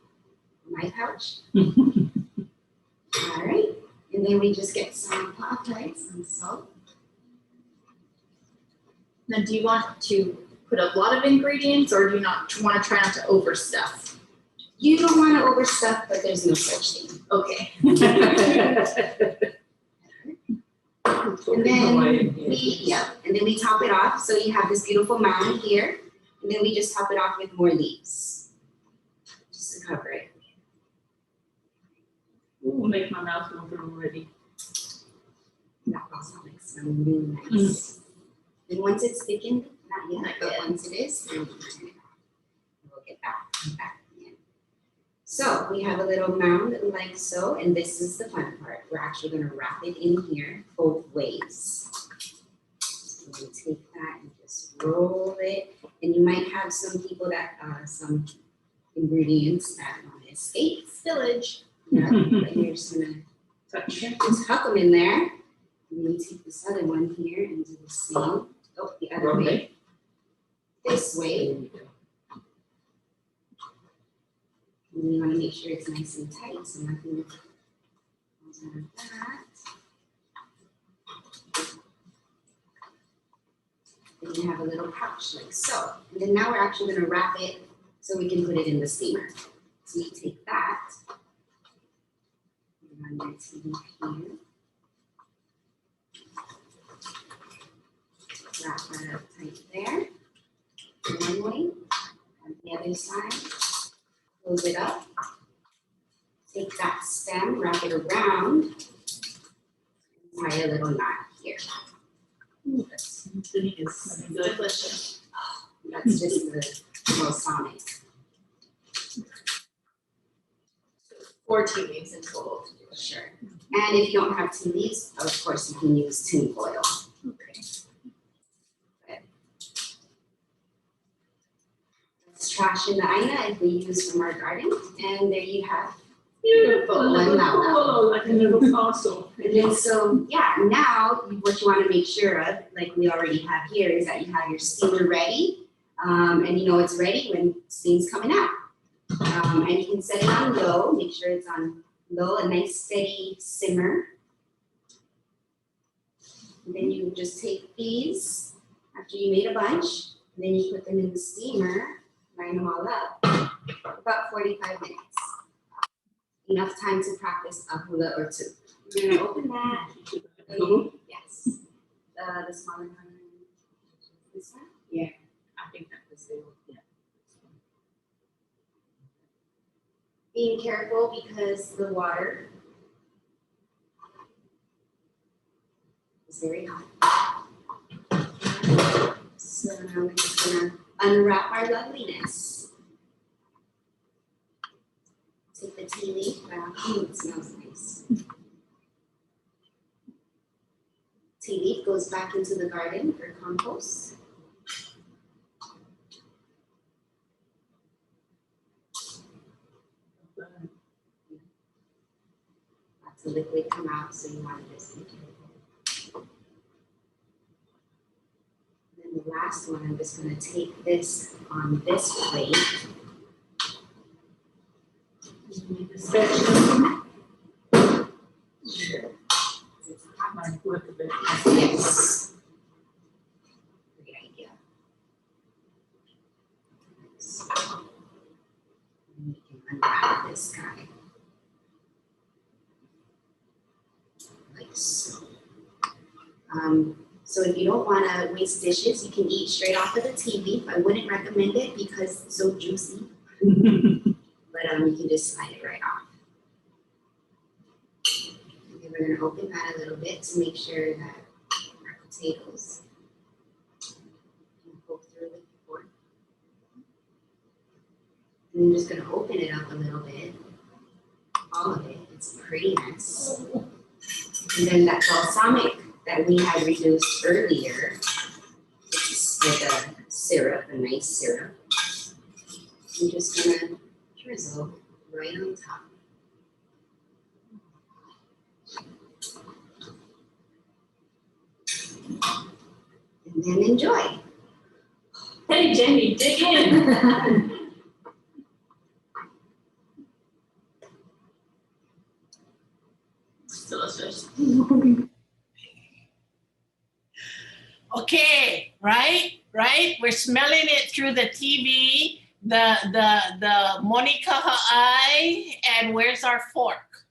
in my pouch. All right, and then we just get some pakai, some salt. Now, do you want to put a lot of ingredients, or do you not want to try not to overstuff? You don't want to overstuff, but there's no such thing. Okay. And then we top it off. So you have this beautiful mound here, and then we just top it off with more leaves, just to cover it. Ooh, make my mouth water already. That balsamic smells really nice. And once it's thickened, not yet, but once it is, then we can turn it off. We'll get back again. So we have a little mound like so, and this is the fun part. We're actually going to wrap it in here both ways. So we take that and just roll it. And you might have some people that some ingredients that want to escape spillage. Yeah, but you're just going to tuck them in there. And then you take this other one here and do the same. Oh, the other way. This way. And you want to make sure it's nice and tight, so nothing comes out of that. Then you have a little pouch like so. And then now we're actually going to wrap it so we can put it in the steamer. So you take that, put it on your TV here. Wrap that up tight there. One way, and the other side. Close it up. Take that stem, wrap it around, and tie a little knot here. Ooh, that's delicious. That's just the balsamic. 4 tea leaves in total to do it. Sure. And if you don't have tea leaves, of course you can use tin foil. Okay. Trash in the aina if we use from our garden, and there you have Beautiful. One ʻōlelo. Like a little castle. and then so yeah, now what you want to make sure of, like we already have here, is that you have your steamer ready, and you know it's ready when steam's coming out, and you can set it on low. Make sure it's on low, a nice steady simmer. And then you just take these after you made a bunch, and then you put them in the steamer. Line them all up, about 45 minutes. Enough time to practice a hula or two. We're gonna open that. Yes. The smaller one. This one? Yeah, I think that was it. Yeah. Being careful because the water is very hot. So now we're just gonna unwrap our loveliness. Take the tea leaf out. It smells nice. Tea leaf goes back into the garden for compost. Lots of liquid come out, so you want to just be careful. And the last one, I'm just going to take this on this plate. Sure. Might work a bit. Yes. Great idea. So, we can unwrap this guy. Like so. So if you don't want to waste dishes, you can eat straight off of the tea leaf. I wouldn't recommend it because it's so juicy. But you can just slide it right off. Okay, we're going to open that a little bit to make sure that our potatoes can poke through the fork. And I'm just going to open it up a little bit. All of it. It's a pretty mess. And then that balsamic that we had reduced earlier, which is like a syrup, a nice syrup. I'm just gonna drizzle right on top. And then enjoy. Hey, Jamie, dig in. It's delicious. Okay, right? We're smelling it through the TV. the monikaha'ai, and where's our fork?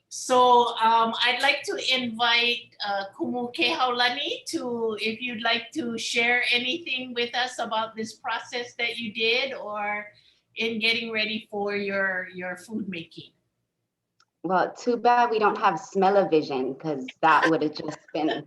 So I'd like to invite Kumu Kehaulani to, if you'd like to share anything with us about this process that you did, or in getting ready for your food making. Well, too bad we don't have smell-o-vision, because that would have just been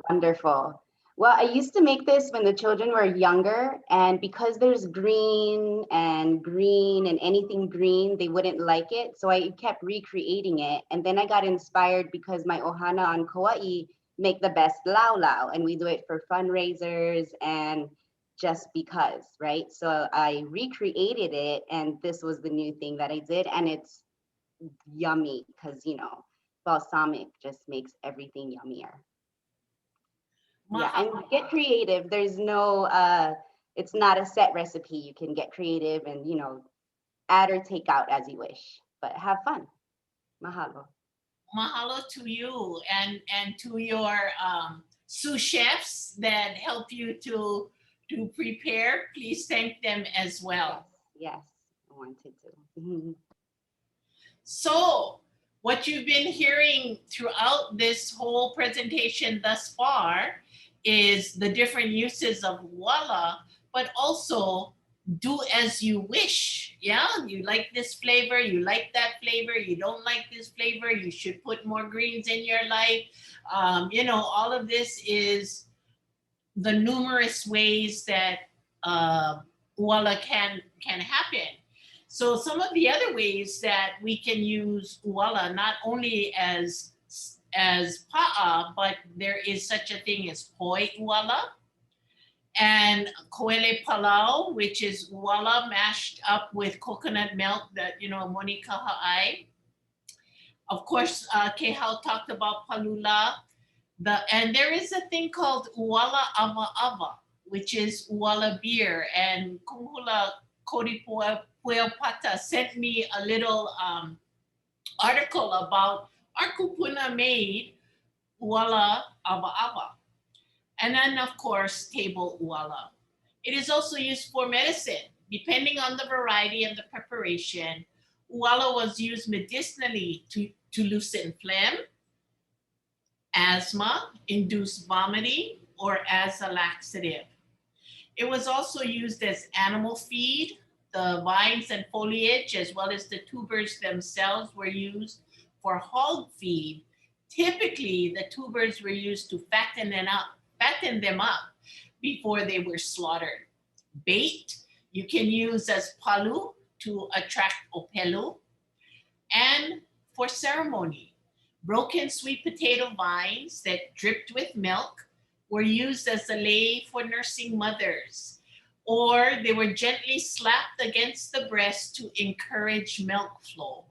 wonderful. Well, I used to make this when the children were younger, and because there's green and anything green, they wouldn't like it. So I kept recreating it. And then I got inspired because my ohana on Kauai make the best lau, and we do it for fundraisers and just because, right? So I recreated it, and this was the new thing that I did. And it's yummy because, you know, balsamic just makes everything yummier. Yeah, and get creative. There's no, it's not a set recipe. You can get creative and, you know, add or take out as you wish, but have fun. Mahalo. Mahalo to you and to your sous chefs that help you to prepare. Please thank them as well. Yes, I wanted to. So what you've been hearing throughout this whole presentation thus far is the different uses of ʻuala, but also do as you wish. Yeah, you like this flavor, you like that flavor, you don't like this flavor, you should put more greens in your life. You know, all of this is the numerous ways that ʻuala can happen. So some of the other ways that we can use ʻuala, not only as pa'a, but there is such a thing as poi ʻuala, and koele palau, which is ʻuala mashed up with coconut milk, that, you know, monikaha'ai. Of course, Kehau talked about palula. And there is a thing called ʻuala1, which is ʻuala beer. And Kumhula Kodipueopata sent me a little article about our kupuna made ʻuala1. And then, of course, table ʻuala. It is also used for medicine. Depending on the variety of the preparation, ʻuala was used medicinally to loosen phlegm, asthma, induce vomiting, or as a laxative. It was also used as animal feed. The vines and foliage, as well as the tubers themselves, were used for hog feed. Typically, the tubers were used to fatten them up before they were slaughtered. Bait, you can use as palu to attract ʻōpelu. And for ceremony, broken sweet potato vines that dripped with milk were used as a lei for nursing mothers, or they were gently slapped against the breast to encourage milk flow.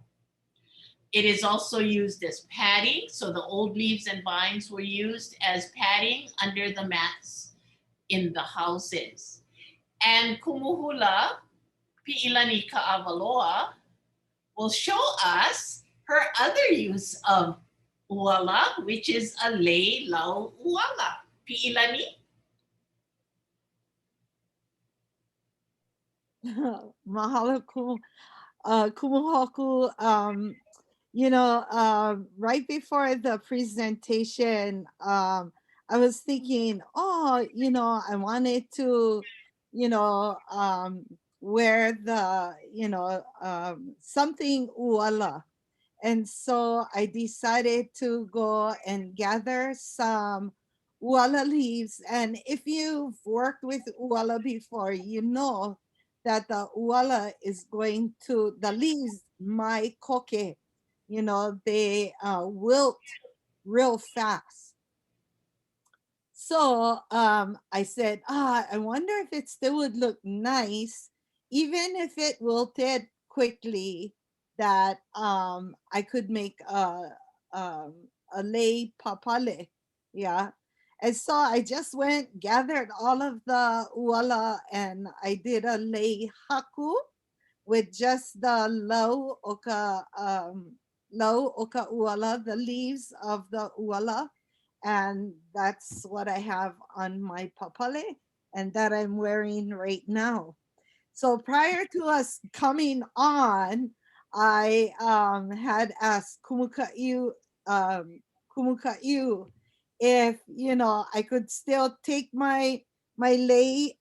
It is also used as padding, so the old leaves and vines were used as padding under the mats in the houses. And Kumuhula Pi'ilani Ka'avaloa will show us her other use of ʻuala, which is a lei lau ʻuala. Pi'ilani? Mahalo kumuhoku. You know, right before the presentation, I was thinking, oh, you know, I wanted to, you know, wear the, you know, something ʻuala. And so I decided to go and gather some ʻuala leaves. And if you've worked with ʻuala before, you know that the ʻuala is going to, the leaves, mai koke, you know, they wilt real fast. So I said, I wonder if it still would look nice, even if it wilted quickly, that I could make a lei papale, yeah. And so I just went, gathered all of the ʻuala, and I did a lei haku with just the lau oka ʻuala, the leaves of the ʻuala. And that's what I have on my papale, and that I'm wearing right now. So prior to us coming on, I had asked kumu if I could still take my lei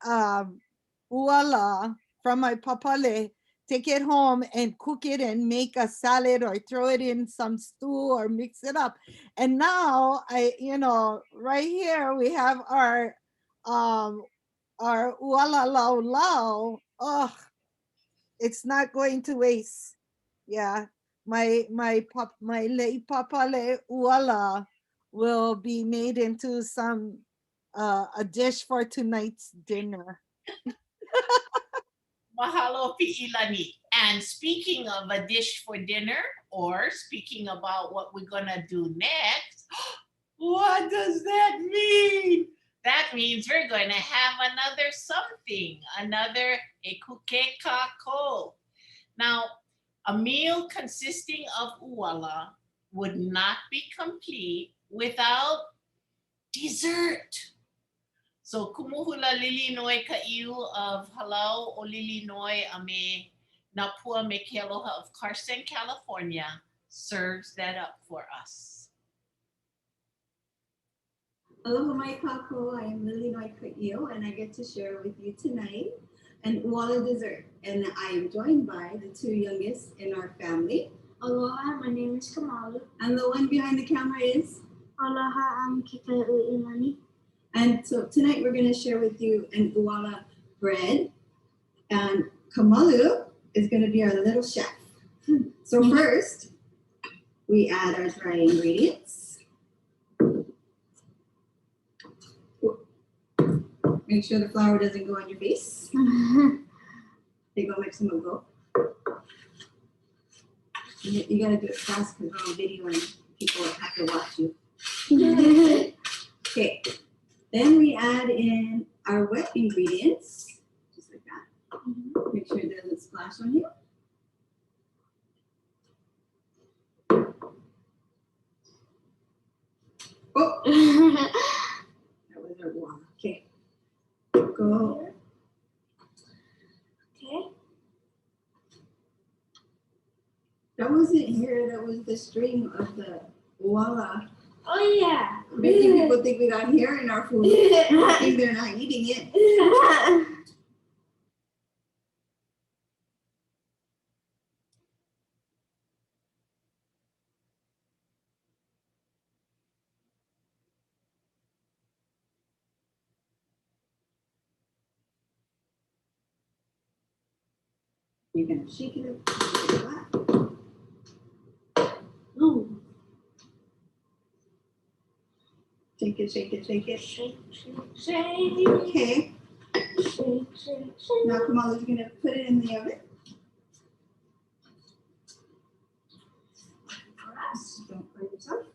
ʻuala from my papale, take it home and cook it and make a salad or throw it in some stew or mix it up. And now right here we have our ʻuala1. Oh, it's not going to waste. Yeah, my lei papale ʻuala will be made into some a dish for tonight's dinner. Mahalo pi'ilani. And speaking of a dish for dinner, or speaking about what we're gonna do next, what does that mean? That means we're going to have another something, another ʻekuke kako. Now, a meal consisting of ʻuala would not be complete without dessert. So kumuhula lili noi ka iu of Halal o lili noi a me Napua me ke aloha of Carson, California serves that up for us. Aloha mai kākou, I am Lili Noi Ka'iu, and I get to share with you tonight an ʻuala dessert. And I am joined by the two youngest in our family. Aloha, my name is Kamalu. And the one behind the camera is? Aloha, I'm Kikaʻuʻilani. And so tonight we're going to share with you an ʻuala bread. And Kamalu is going to be our little chef. So first, we add our dry ingredients. Make sure the flour doesn't go on your face. They go make some go. You gotta do it fast because we're on video and people have to watch you. Okay, then we add in our wet ingredients, just like that. Make sure it doesn't splash on you. Oh, that was our ʻuala. Okay. Go. Okay. That wasn't here, that was the string of the ʻuala. Oh yeah. Making people think we got hair in our food. I think they're not eating it. You're gonna shake it up. Ooh. Shake it, shake it, shake it. Shake, shake, shake. Okay. Shake, shake, shake. Now Kamala's gonna put it in the oven. Don't hurt yourself.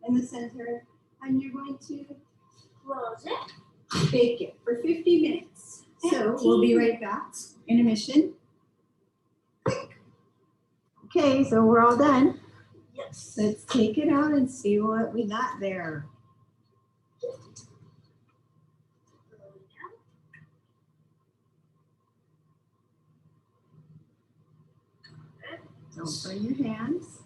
In the center. And you're going to Close it. bake it for 50 minutes. So we'll be right back. Intermission. Okay, so we're all done. Yes. Let's take it out and see what we got there. Don't burn your hands.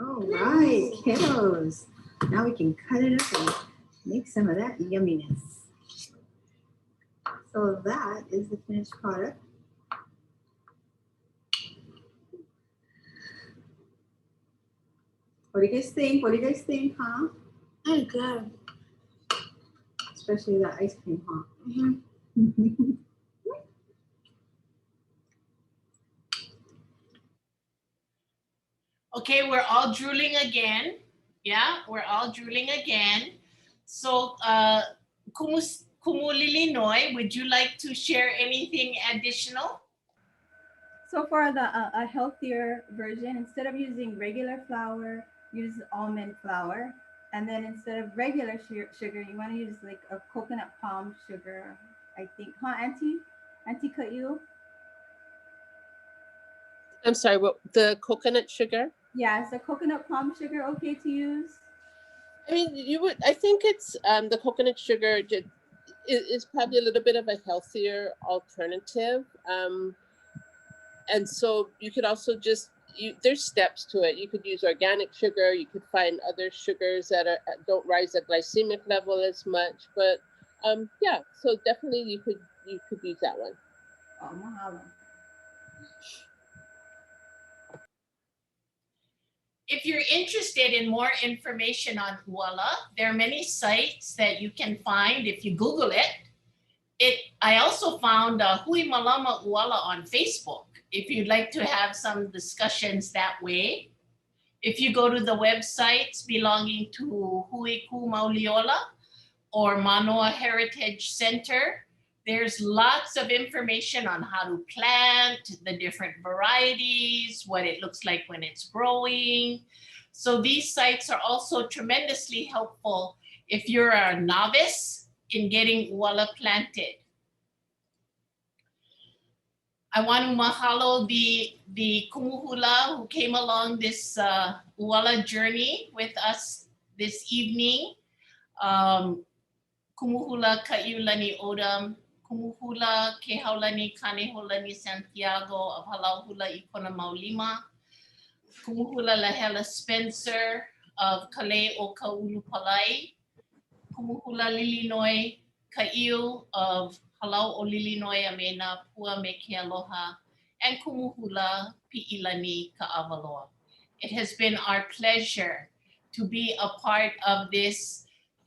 All right, kiddos. Now we can cut it up and make some of that yumminess. So that is the finished product. What do you guys think? What do you guys think, huh? Oh, good. Especially that ice cream, huh? Mm-hmm. Okay, we're all drooling again. Yeah, we're all drooling again. So, kumu lili noi, would you like to share anything additional? So for a healthier version, instead of using regular flour, use almond flour. And then instead of regular sugar, you want to use like a coconut palm sugar, I think. Huh, Auntie? Auntie Ka'iu? I'm sorry, what, the coconut sugar? Yeah, is the coconut palm sugar okay to use? I mean, you would, I think it's the coconut sugar, is probably a little bit of a healthier alternative. And so you could also just, there's steps to it. You could use organic sugar. You could find other sugars that don't rise the glycemic level as much. But yeah, so definitely you could use that one. Oh, mahalo. If you're interested in more information on ʻuala, there are many sites that you can find if you Google it. I also found Hui Malama ʻuala on Facebook, if you'd like to have some discussions that way. If you go to the websites belonging to Hui Ku Mauliola or Manoa Heritage Center, there's lots of information on how to plant, the different varieties, what it looks like when it's growing. So these sites are also tremendously helpful if you're a novice in getting ʻuala planted. I want to mahalo the kumu hula who came along this ʻuala journey with us this evening. Kumu hula kaʻiulani odam, kumu hula ke haulani kanehulani Santiago of Halal Hula I Kona Maulima, kumu hula Lahela Spencer of Kale o Kaulu Palai, kumu hula Lilinoi Ka'iu of Halau o Lilinoi Amena Pua me ke aloha, and kumu hula Pi'ilani Ka'avaloa. It has been our pleasure to be a part of this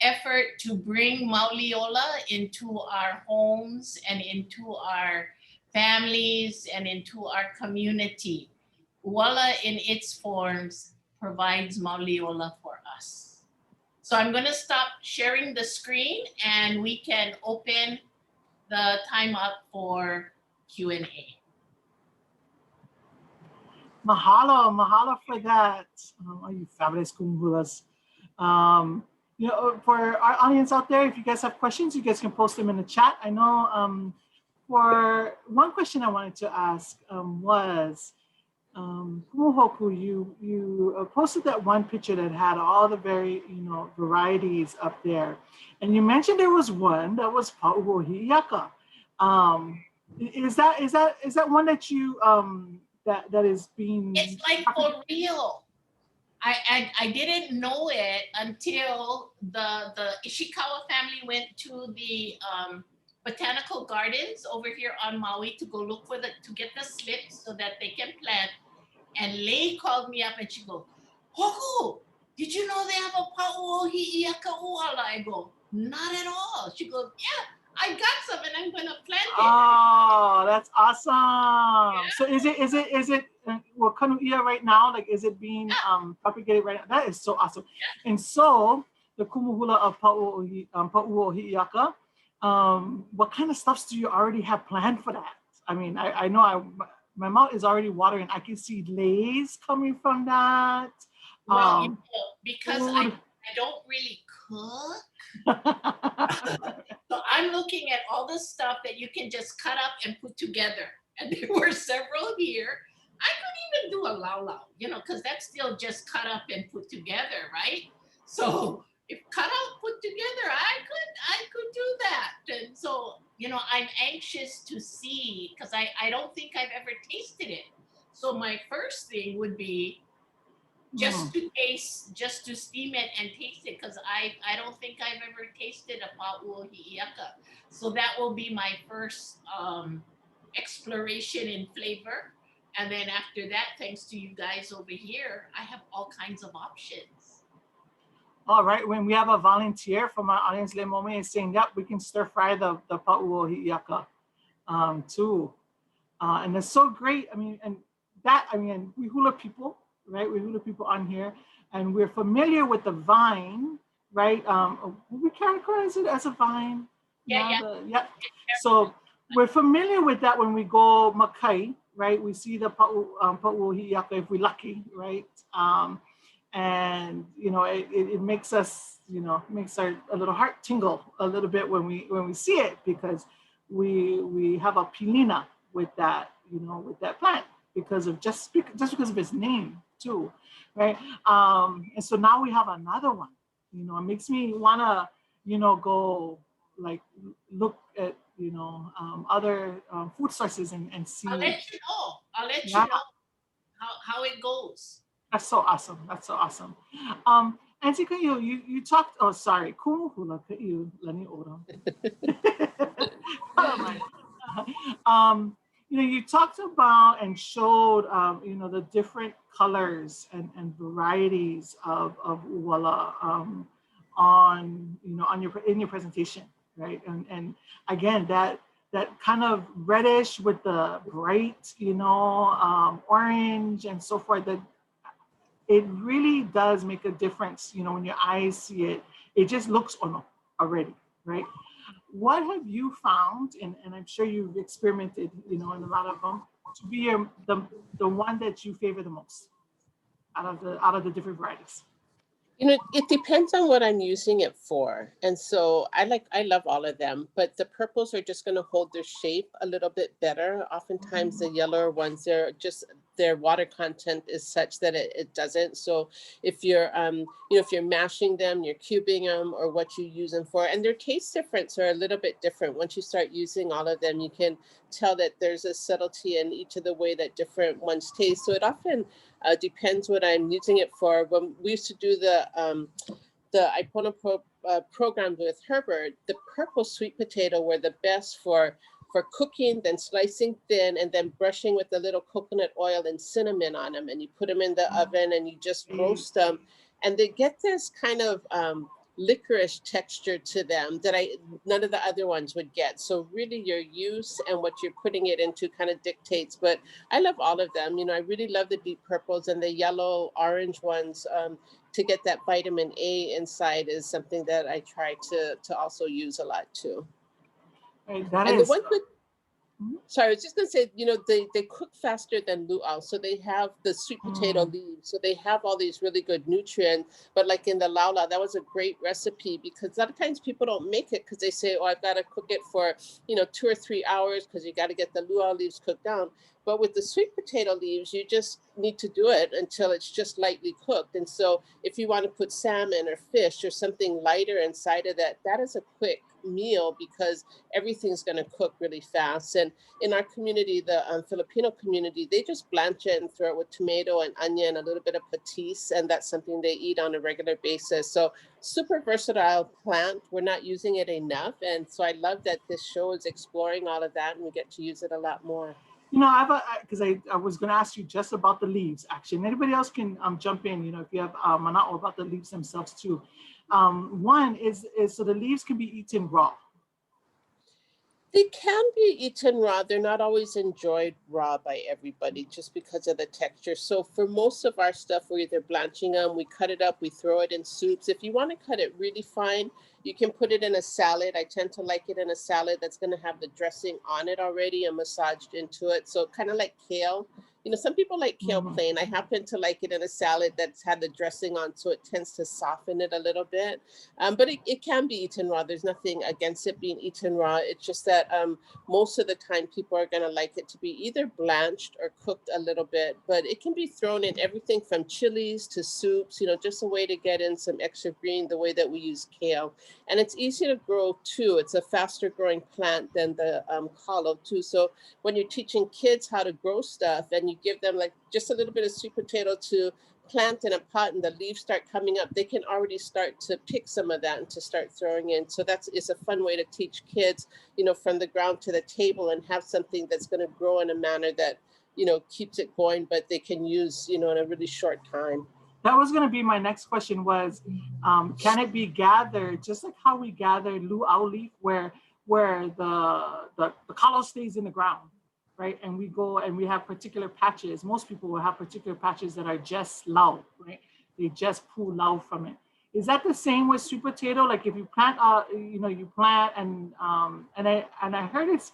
effort to bring Mauliola into our homes and into our families and into our community. ʻUala in its forms provides Mauliola for us. So I'm going to stop sharing the screen and we can open the time up for Q&A. Mahalo for that. Oh, you fabulous kumuhulas. You know, for our audience out there, if you guys have questions, you guys can post them in the chat. I know for one question I wanted to ask was, Kumuhoku, you posted that one picture that had all the varieties up there. And you mentioned there was one that was Pa'uohi'aka. Is that one that you that is being? It's like for real. I didn't know it until the Ishikawa family went to the botanical gardens over here on Maui to go look for to get the slips so that they can plant. And Lei called me up and she goes, Hoku, did you know they have a Pa'uohi'aka ʻuala? I go, not at all. She goes, yeah, I got some and I'm gonna plant it. Oh, that's awesome. Yeah. So is it well kanuia right now? Like, is it being propagated right now? That is so awesome. Yeah. And so the kumuhula of Pa'uohi'aka, what kind of stuffs do you already have planned for that? I mean, I know my mouth is already watering. I can see leis coming from that. Well, because I don't really cook. So I'm looking at all the stuff that you can just cut up and put together. And there were several here. I could even do a lau, because that's still just cut up and put together, right? So if cut out, put together, I could do that. And so, I'm anxious to see, because I don't think I've ever tasted it. So my first thing would be just to taste, just to steam it and taste it, because I don't think I've ever tasted a Pa'uohi'aka. So that will be my first exploration in flavor. And then after that, thanks to you guys over here, I have all kinds of options. All right, when we have a volunteer from our audience, Lemome is saying, yep, we can stir fry the Pa'uohi'aka too. And it's so great. We hula people, right? We hula people on here, and we're familiar with the vine, right? We categorize it as a vine. Yeah. So we're familiar with that when we go Makai, right? We see the Pa'uohi'aka if we're lucky, right? And it makes us, makes our a little heart tingle a little bit when we see it, because we have a pilina with that, with that plant, because of just because of its name too, right? And so now we have another one. It makes me wanna, go like look at, other food sources and see. I'll let you know. I'll let you Yeah. know how it goes. That's so awesome. That's so awesome. Auntie Kayo, you talked, oh, sorry, kumu hula kayo, lani ora. You talked about and showed, the different colors and varieties of ʻuala in your presentation, right? And again, that kind of reddish with the bright, orange and so forth, that it really does make a difference, when your eyes see it. It just looks ʻono already, right? What have you found, and I'm sure you've experimented, in a lot of them, to be the one that you favor the most out of the different varieties? It depends on what I'm using it for. And so I love all of them, but the purples are just going to hold their shape a little bit better. Oftentimes the yellower ones, their water content is such that it doesn't. So if you're, if you're mashing them, you're cubing them, or what you use them for, and their taste difference are a little bit different. Once you start using all of them, you can tell that there's a subtlety in each of the way that different ones taste. So it often depends what I'm using it for. When we used to do the Ipona program with Herbert, the purple sweet potato were the best for cooking, then slicing thin, and then brushing with a little coconut oil and cinnamon on them. And you put them in the oven and you just roast them. And they get this kind of licorice texture to them that none of the other ones would get. So really your use and what you're putting it into kind of dictates. But I love all of them. I really love the deep purples, and the yellow orange ones to get that vitamin A inside is something that I try to also use a lot too. Right, and the ones with, sorry, I was just going to say, they cook faster than luau. So they have the sweet potato leaves. So they have all these really good nutrients. But like in the laula, that was a great recipe, because a lot of times people don't make it because they say, oh, I've got to cook it for, 2 or 3 hours because you got to get the luau leaves cooked down. But with the sweet potato leaves, you just need to do it until it's just lightly cooked. And so if you want to put salmon or fish or something lighter inside of that, that is a quick meal because everything's going to cook really fast. And in our community, the Filipino community, they just blanch it and throw it with tomato and onion, a little bit of patis, and that's something they eat on a regular basis. So super versatile plant. We're not using it enough. And so I love that this show is exploring all of that, and we get to use it a lot more. Because I was going to ask you just about the leaves, actually. And anybody else can jump in, if you have mana'o about the leaves themselves too. One is so the leaves can be eaten raw. They can be eaten raw. They're not always enjoyed raw by everybody just because of the texture. So for most of our stuff, we're either blanching them, we cut it up, we throw it in soups. If you want to cut it really fine, you can put it in a salad. I tend to like it in a salad that's going to have the dressing on it already and massaged into it. So kind of like kale. Some people like kale plain. I happen to like it in a salad that's had the dressing on, so it tends to soften it a little bit. But it can be eaten raw. There's nothing against it being eaten raw. It's just that most of the time people are going to like it to be either blanched or cooked a little bit. But it can be thrown in everything from chilies to soups, just a way to get in some extra green, the way that we use kale. And it's easy to grow too. It's a faster growing plant than the kalo too. So when you're teaching kids how to grow stuff and you give them like just a little bit of sweet potato to plant in a pot and the leaves start coming up, they can already start to pick some of that and to start throwing in. So it's a fun way to teach kids, from the ground to the table, and have something that's going to grow in a manner that, keeps it going, but they can use, in a really short time. That was going to be my next question was, can it be gathered just like how we gather luau leaf, where the kalo stays in the ground, right? And we go and we have particular patches. Most people will have particular patches that are just lau, right? They just pull lau from it. Is that the same with sweet potato? Like if you plant, you plant and I heard it's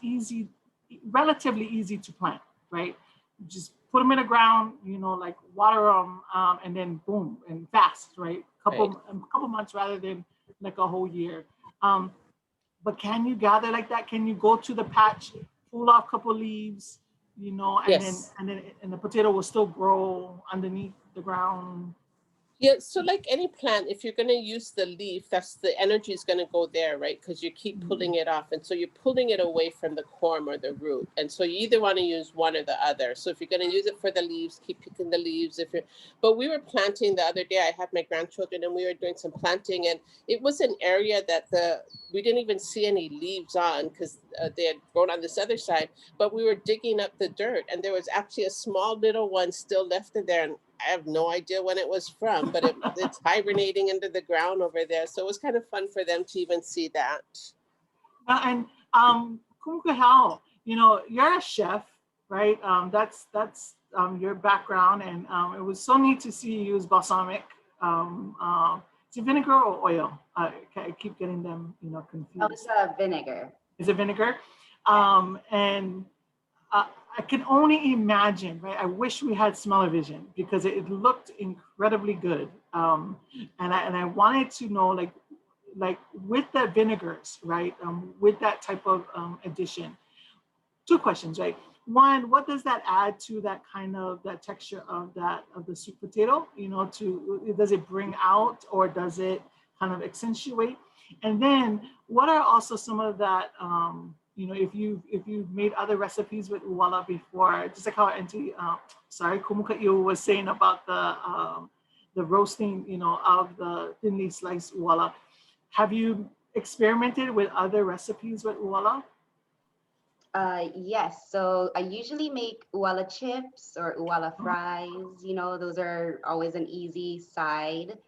relatively easy to plant, right? You just put them in the ground, like water them, and then boom, and fast, right? A couple months rather than like a whole year. But can you gather like that? Can you go to the patch, pull off a couple leaves, and yes. then the potato will still grow underneath the ground? Yeah, so like any plant, if you're going to use the leaf, that's the energy is going to go there, right? Because you keep pulling it off. And so you're pulling it away from the corm or the root. And so you either want to use one or the other. So if you're going to use it for the leaves, keep picking the leaves. But we were planting the other day, I had my grandchildren and we were doing some planting. And it was an area that we didn't even see any leaves on because they had grown on this other side. But we were digging up the dirt and there was actually a small little one still left in there. And I have no idea when it was from, but it's hibernating into the ground over there. So it was kind of fun for them to even see that. And Kumukahao, you know, you're a chef, right? That's your background, and it was so neat to see you use balsamic. Is it vinegar or oil? I keep getting them, you know, confused. Oh, it's vinegar. Is it vinegar? And I can only imagine, right? I wish we had smell-o-vision because it looked incredibly good. And I wanted to know, like with the vinegars, right? With that type of addition. Two questions, right? One, what does that add to that kind of that texture of the sweet potato? You know, does it bring out or does it kind of accentuate? And then, what are also some of that? You know, if you've made other recipes with ʻuala before, just like how Auntie, Kumukaʻiu was saying about the roasting, you know, of the thinly sliced ʻuala. Have you experimented with other recipes with ʻuala? Yes, so I usually make ʻuala chips or ʻuala fries. You know, those are always an easy side.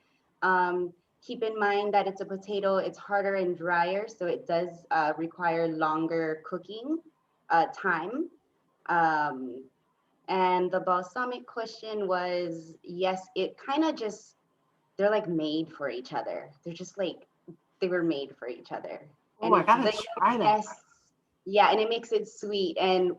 Keep in mind that it's a potato, it's harder and drier, so it does require longer cooking time. And the balsamic question was, yes, it kind of just, they're like made for each other. They're just like, they were made for each other. Oh, I gotta try that. Yes, yeah, and it makes it sweet. And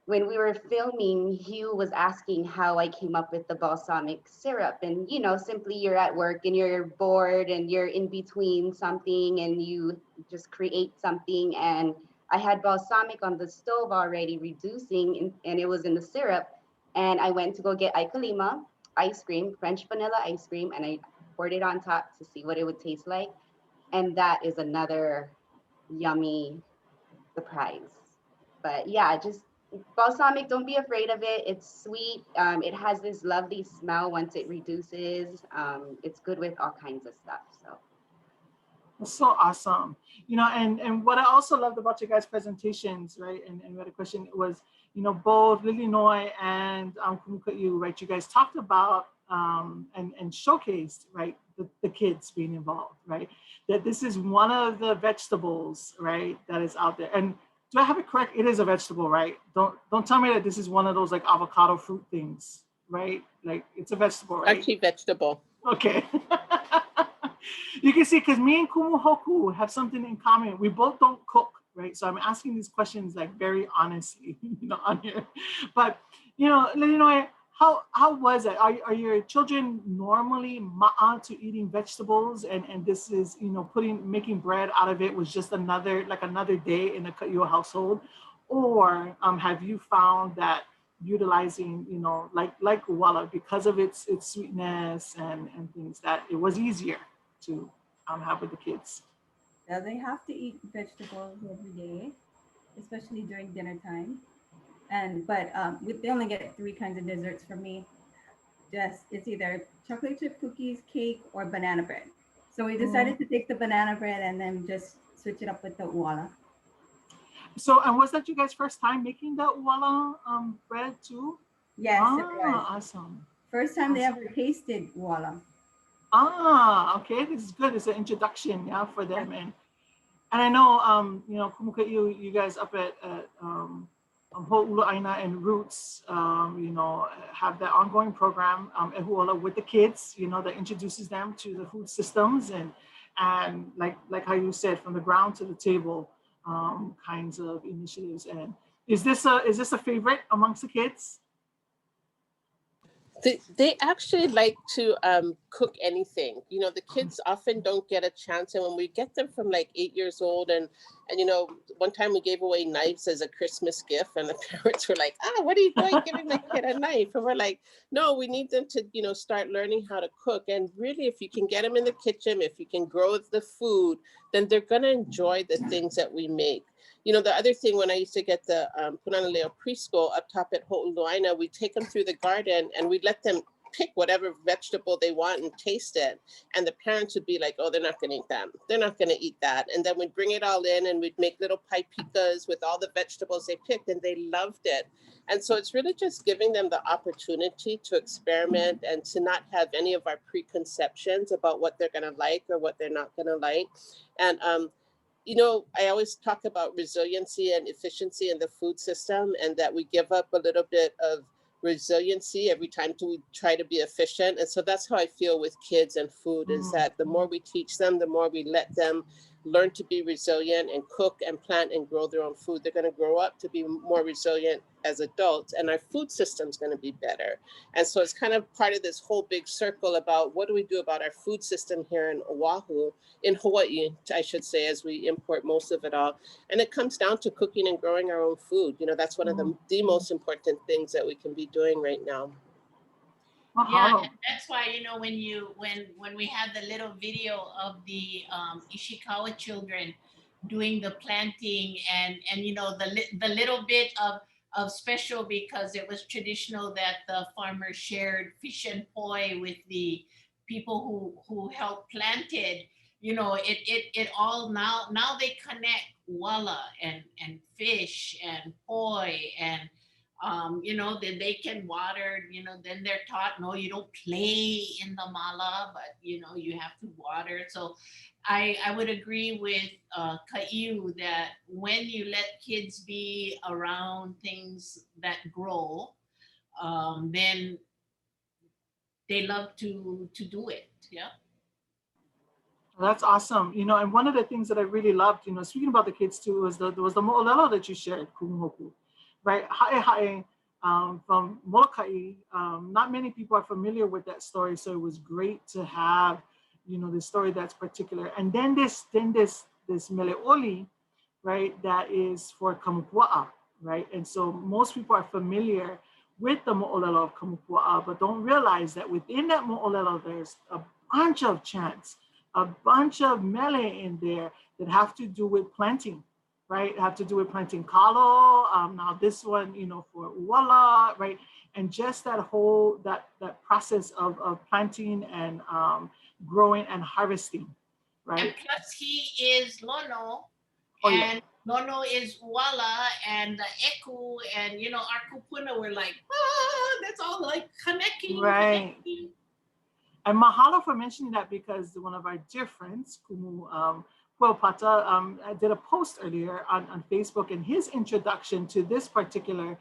when we were filming, Hugh was asking how I came up with the balsamic syrup. And, you know, simply you're at work and you're bored and you're in between something and you just create something. And I had balsamic on the stove already reducing and it was in the syrup. And I went to go get ʻaika ice cream, French vanilla ice cream, and I poured it on top to see what it would taste like. And that is another yummy surprise. But yeah, just balsamic, don't be afraid of it. It's sweet. It has this lovely smell once it reduces. It's good with all kinds of stuff. So that's so awesome. You know, and what I also loved about your guys' presentations, right? And we had a question was, you know, both Lilinoe and Kumukaʻiu, right? You guys talked about and showcased, right, the kids being involved, right? That this is one of the vegetables, right, that is out there. And do I have it correct? It is a vegetable, right? Don't tell me that this is one of those like avocado fruit things, right? Like it's a vegetable, right? Actually vegetable. Okay. You can see, because me and Kumu Hoku have something in common. We both don't cook, right? So I'm asking these questions like very honestly, you know, on here. But, you know, how was it? Are your children normally ma'a to eating vegetables, and this is, you know, making bread out of it was just another day in the Kaʻiu household? Or have you found that utilizing, you know, like ʻuala, because of its sweetness and things, that it was easier to have with the kids? Yeah, they have to eat vegetables every day, especially during dinner time. But they only get 3 kinds of desserts from me. It's either chocolate chip cookies, cake, or banana bread. So we decided to take the banana bread and then just switch it up with the ʻuala. So, and was that you guys' first time making the ʻuala bread too? Yes, it was. Awesome. First time they ever tasted ʻuala. Okay, this is good. It's an introduction, yeah, for them. And I know, you know, Kumukaʻiu, you guys up at Ho'ulaina and Roots, you know, have that ongoing program, ʻUala, with the kids, you know, that introduces them to the food systems and like how you said, from the ground to the table, kinds of initiatives. And is this a favorite amongst the kids? They actually like to cook anything. You know, the kids often don't get a chance. And when we get them from like 8 years old, and you know, one time we gave away knives as a Christmas gift, and the parents were like, what are you doing giving my kid a knife? And we're like, no, we need them to, you know, start learning how to cook. And really, if you can get them in the kitchen, if you can grow the food, then they're going to enjoy the things that we make. You know, the other thing, when I used to get the Punana preschool up top at Ho'oluaina, we take them through the garden and we let them pick whatever vegetable they want and taste it. And the parents would be like, oh, they're not going to eat that. They're not going to eat that. And then we'd bring it all in and we'd make little paipikas with all the vegetables they picked, and they loved it. And so it's really just giving them the opportunity to experiment and to not have any of our preconceptions about what they're going to like or what they're not going to like. And, you know, I always talk about resiliency and efficiency in the food system, and that we give up a little bit of resiliency every time we try to be efficient. And so that's how I feel with kids and food, is that the more we teach them, the more we let them learn to be resilient and cook and plant and grow their own food, they're going to grow up to be more resilient as adults, and our food system's going to be better. And so it's kind of part of this whole big circle about what do we do about our food system here in Oahu, in Hawaii, I should say, as we import most of it all. And it comes down to cooking and growing our own food. You know, that's one of the most important things that we can be doing right now. Yeah, and that's why, you know, when we had the little video of the Ishikawa children doing the planting, and you know, the little bit of special, because it was traditional that the farmers shared fish and poi with the people who helped planted. You know, it all now they connect ʻuala and fish and poi, and you know, then they can water, you know, then they're taught, no, you don't play in the mala, but, you know, you have to water. So I would agree with Kaiu that when you let kids be around things that grow, then they love to do it. Yeah. That's awesome. You know, and one of the things that I really loved, you know, speaking about the kids too, was the moʻolelo that you shared, kumu, right? Hae from Molokai. Not many people are familiar with that story, so it was great to have, you know, this story that's particular. And then this meleoli, right, that is for kamupua'a, right? And so most people are familiar with the moʻolelo of kamupua'a, but don't realize that within that moʻolelo, there's a bunch of chants, a bunch of mele in there that have to do with planting, right? Have to do with planting kalo. Now this one, you know, for ʻuala, right? And just that whole, that process of planting and growing and harvesting, right? And plus he is lono, and lono is ʻuala, and the eku, and, you know, our kupuna were like, that's all like connecting. Right. Connecting. And mahalo for mentioning that, because one of our dear friends, Kumu Puopata, did a post earlier on Facebook, and his introduction to this particular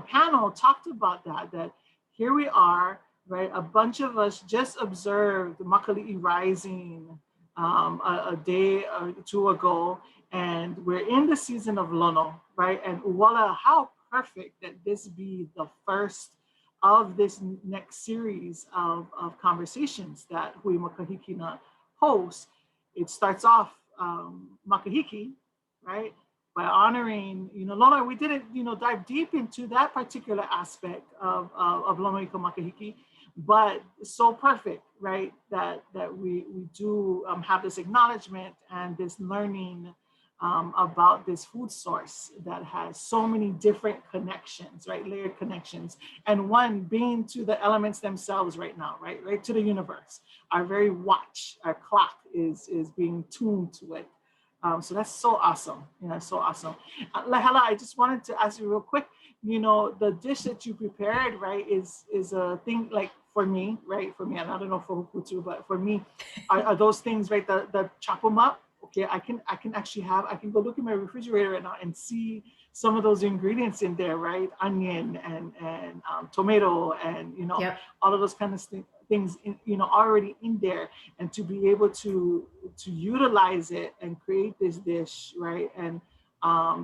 panel talked about that here we are, right? A bunch of us just observed Makali'i rising a day or two ago, and we're in the season of lono, right? And ʻuala, how perfect that this be the first of this next series of conversations that Hui Makahikina hosts. It starts off Makahiki, right, by honoring, you know, lono. We didn't, you know, dive deep into that particular aspect of lono ika Makahiki, but so perfect, right, that we do have this acknowledgement and this learning about this food source that has so many different connections, right, layered connections, and one being to the elements themselves right now, right to the universe. Our very watch, our clock is being tuned to it. So that's so awesome. Yeah, so awesome. Lahala, I just wanted to ask you real quick, you know, the dish that you prepared, right, is a thing, like for me, right, for me, and I don't know for Hukutu, but for me, are those things, right, the chop them up. Okay, I can actually I can go look in my refrigerator right now and see some of those ingredients in there, right? Onion and tomato, and, you know, all of those kind of things, you know, already in there, and to be able to utilize it and create this dish, right? And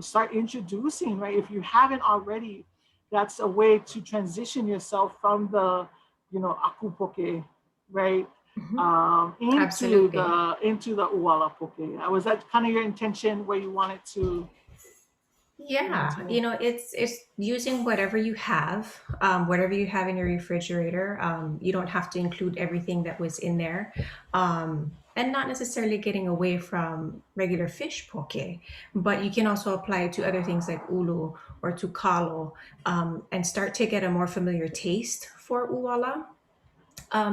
start introducing, right? If you haven't already, that's a way to transition yourself from the, you know, akupoke, right? into Absolutely. the ʻuala poke. Was that kind of your intention where you wanted to? Yeah, it's using whatever you have, whatever you have in your refrigerator. You don't have to include everything that was in there, and not necessarily getting away from regular fish poke, but you can also apply it to other things like ulu or to kalo, and start to get a more familiar taste for ʻuala.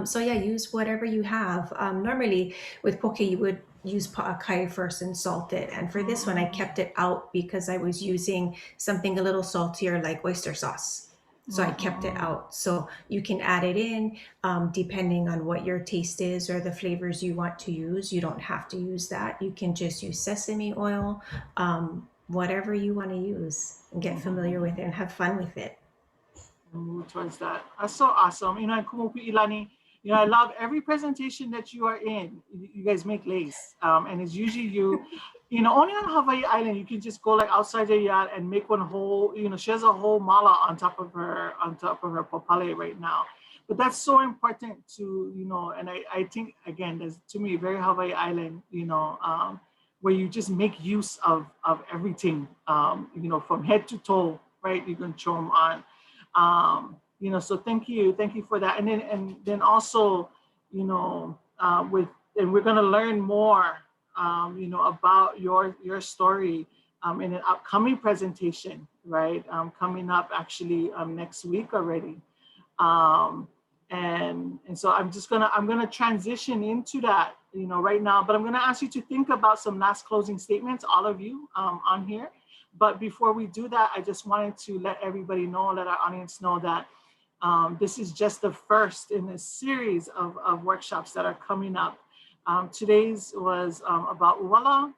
So yeah, use whatever you have. Normally with poke, you would use pa'akai first and salt it. And for this one, I kept it out because I was using something a little saltier like oyster sauce. So I kept it out. So you can add it in depending on what your taste is or the flavors you want to use. You don't have to use that. You can just use sesame oil, whatever you want to use, and get familiar with it and have fun with it. Move towards that. That's so awesome. And kumu pi'ilani, I love every presentation that you are in. You guys make lace, and it's usually only on Hawaii Island you can just go like outside your yard and make one whole. She has a whole mala on top of her popale right now. But that's so important to and I think again, there's to me very Hawaii Island, where you just make use of everything, from head to toe, right? You can throw them on. So thank you for that. And then also, and we're going to learn more, about your story, in an upcoming presentation, right? Coming up actually, next week already. And so I'm going to transition into that, right now, but I'm going to ask you to think about some last closing statements, all of you, on here. But before we do that, I just wanted to let everybody know, let our audience know that this is just the first in a series of workshops that are coming up. Today's was about ʻuala.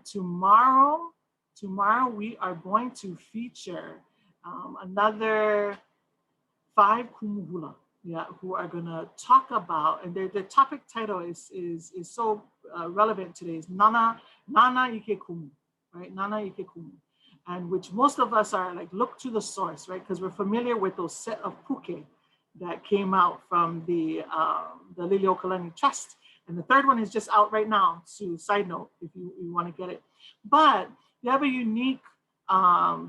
Tomorrow we are going to feature another 5 kumu hula, who are going to talk about, and their topic title is so relevant today, is Nana ʻike kumu. Right, Nana ʻike kumu, and which most of us are like, look to the source, right? Because we're familiar with those set of puke that came out from the Liliuokalani Trust, and the third one is just out right now. So, side note, if you want to get it, but you have a unique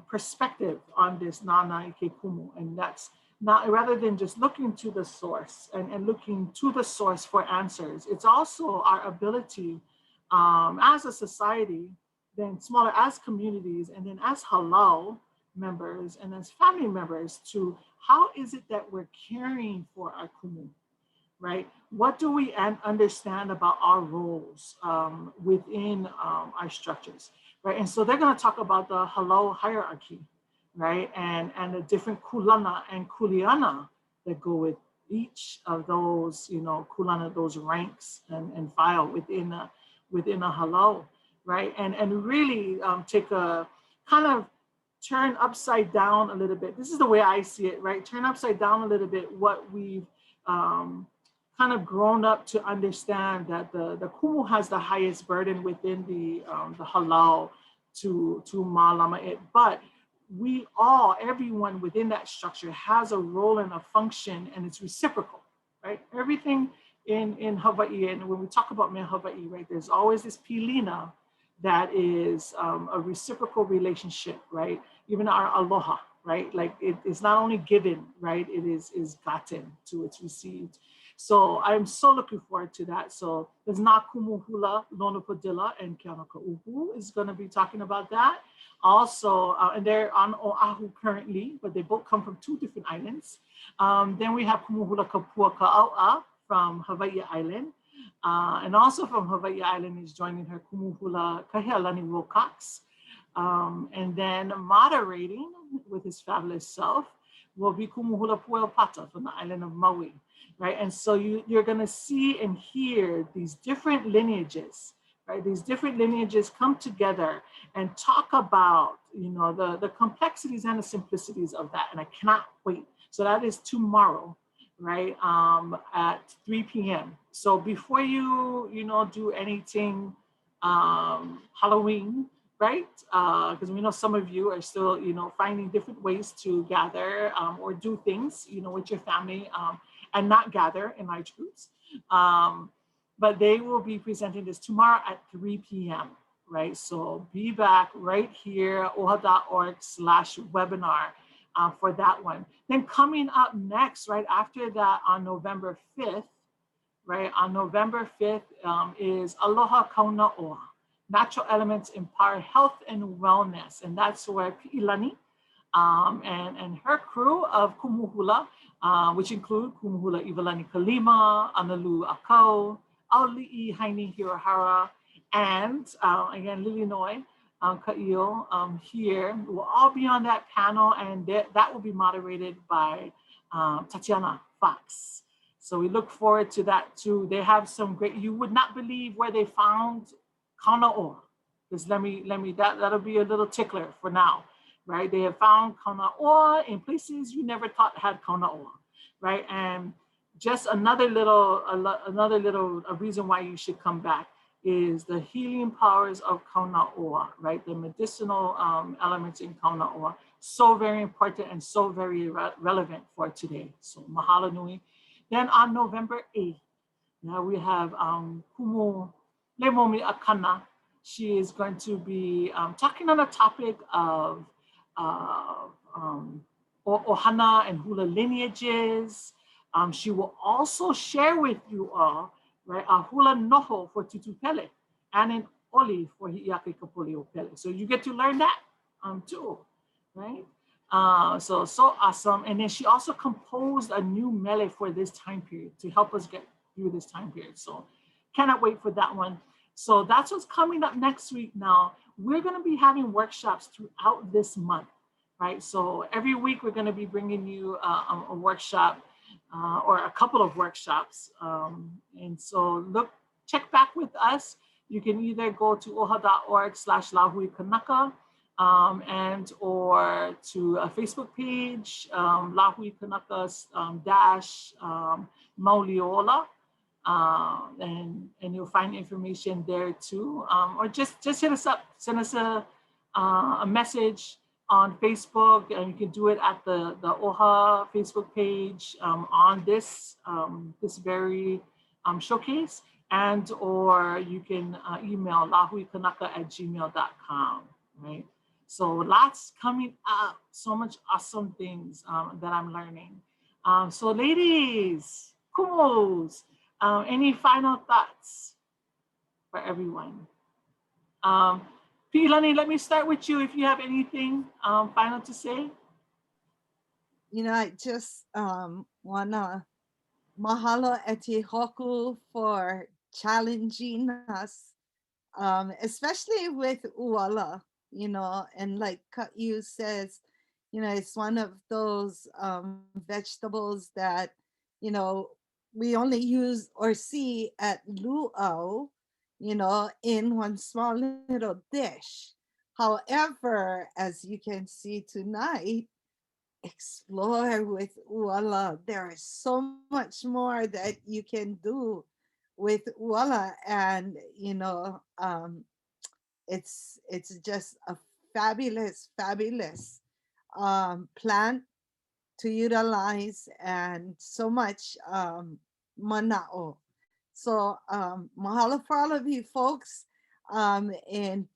perspective on this Nana ʻike kumu, and that's not, rather than just looking to the source and looking to the source for answers, it's also our ability as a society, then smaller as communities, and then as halal members and as family members, to how is it that we're caring for our kumu, right? What do we understand about our roles within our structures, right? And so they're going to talk about the Halal Hierarchy, right? And the different kulana and kuleana that go with each of those, kulana, those ranks and file within a halal. Right, and really take a kind of turn upside down a little bit. This is the way I see it, right? Turn upside down a little bit what we've kind of grown up to understand, that the kumu has the highest burden within the halal to mālama it, but everyone within that structure has a role and a function, and it's reciprocal, right? Everything in Hawaii, and when we talk about me Hawaii, right, there's always this pilina that is a reciprocal relationship, right? Even our aloha, right? Like it is not only given, right? It is gotten to, it's received. So I'm so looking forward to that. So there's Nā kumu hula, Lono Padilla, and Kānaka is going to be talking about that. Also, and they're on Oahu currently, but they both come from 2 different islands. Then we have kumu hula Kapua Ka'aua from Hawaii Island. And also from Hawaii Island is joining her kumu hula Kahialani Wilcox. And then moderating with his fabulous self will be kumu hula Pueo Pata from the island of Maui, right? And so you're going to see and hear these different lineages, right? These different lineages come together and talk about, the complexities and the simplicities of that. And I cannot wait. So that is tomorrow, right? At 3 p.m. So before you do anything Halloween, right? Because we know some of you are still, finding different ways to gather or do things, with your family and not gather in large groups. But they will be presenting this tomorrow at 3 p.m. Right? So be back right here, oha.org/webinar for that one. Then coming up next, right after that on November 5th, right? On November 5th is Aloha Kaunaoa, Natural Elements Empower Health and Wellness. And that's where Pi'ilani and her crew of kumu hula, which include kumu hula Iwalani Kalima, Analu Akau, Auli'i Haini Hirohara, and again, Lilinoe Ka'io here will all be on that panel, and that will be moderated by Tatiana Fox. So we look forward to that too. They have some great, you would not believe where they found Kaunaoa. Just that'll be a little tickler for now, right? They have found Kaunaoa in places you never thought had Kaunaoa, right? And just another little reason why you should come back is the healing powers of Kaunaoa, right? The medicinal elements in Kaunaoa, so very important and so very relevant for today. So mahalo nui. Then on November 8th, now we have Kumu Lemomi Akana. She is going to be talking on the topic of ohana and hula lineages. She will also share with you all, right, a hula noho for tutupele and an oli for hi'iake kapoli opele. So you get to learn that too, right? So awesome. And then she also composed a new mele for this time period to help us get through this time period. So cannot wait for that one. So that's what's coming up next week now. We're going to be having workshops throughout this month, right? So every week we're going to be bringing you a workshop or a couple of workshops. And so check back with us. You can either go to oha.org/Lāhui Kānaka and or to a Facebook page, Lāhui Kānaka dash moʻolelo. And you'll find information there too. Or just hit us up, send us a message on Facebook, and you can do it at the OHA Facebook page on this very showcase, and or you can email lahuikanaka@gmail.com, right? So lots coming up, so much awesome things that I'm learning. So ladies, kumos, any final thoughts for everyone? Pilani, let me start with you if you have anything final to say. You know, I just wanna mahalo eti hoku for challenging us, especially with ʻuala, you know, and like Ka'u says, you know, it's one of those vegetables that, you know, we only use or see at luau, you know, in one small little dish. However, as you can see tonight, explore with ʻuala. There is so much more that you can do with ʻuala, and you know, it's just a fabulous plant to utilize, and so much mana'o. So mahalo for all of you folks in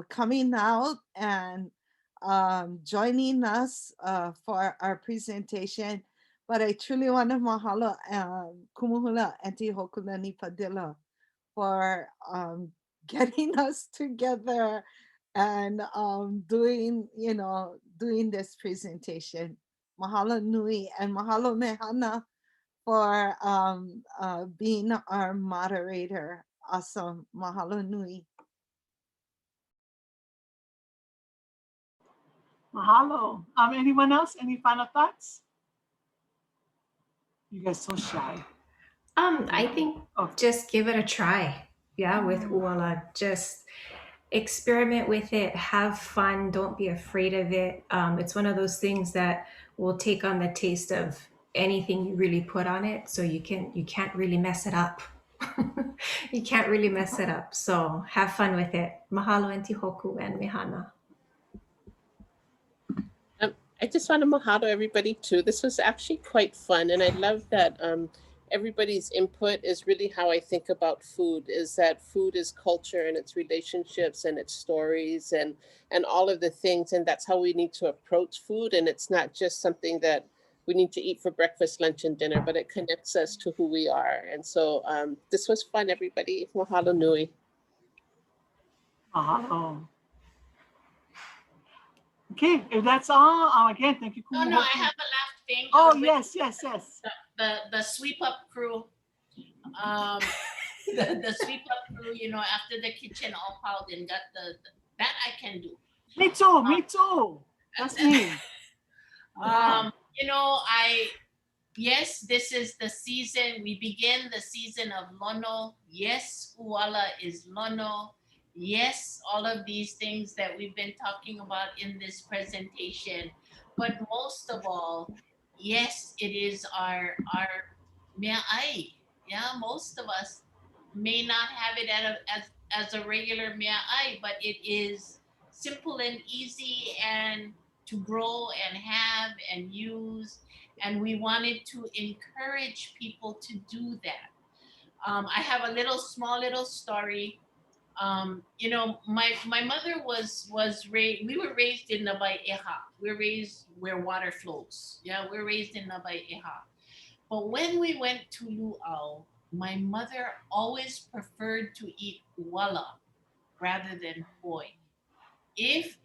coming out and joining us for our presentation. But I truly want to mahalo Kumuhula Auntie Hokulani Padilla for getting us together and doing this presentation. Mahalo nui, and mahalo mehana for being our moderator. Awesome. Mahalo nui. Mahalo. Anyone else? Any final thoughts? You guys so shy. I think just give it a try. Yeah, with ʻuala. Just experiment with it, have fun, don't be afraid of it. It's one of those things that will take on the taste of anything you really put on it, so you can't really mess it up. You can't really mess it up. So have fun with it. Mahalo Auntie Hoku and Mehana. I just want to mahalo everybody too. This was actually quite fun, and I love that everybody's input is really how I think about food, is that food is culture and its relationships and its stories and all of the things. And that's how we need to approach food. And it's not just something that we need to eat for breakfast, lunch, and dinner, but it connects us to who we are. And so this was fun, everybody. Mahalo nui. Mahalo. Okay, if that's all, again, thank you. No, I have a last thing. Oh, yes. The sweep up crew. The sweep up crew, you know, after the kitchen all piled and got that I can do. Me too. That's me. You know, yes, this is the season. We begin the season of lono. Yes, ʻuala is lono. Yes, all of these things that we've been talking about in this presentation. But most of all, yes, it is our mea'ai. Yeah, most of us may not have it as a regular mea'ai, but it is simple and easy and to grow and have and use. And we wanted to encourage people to do that. I have a small little story. You know, my mother was raised, we were raised in Nabai Eha. We're raised where water flows. Yeah, we're raised in Nabai Eha. But when we went to Luau, my mother always preferred to eat ʻuala rather than poi. If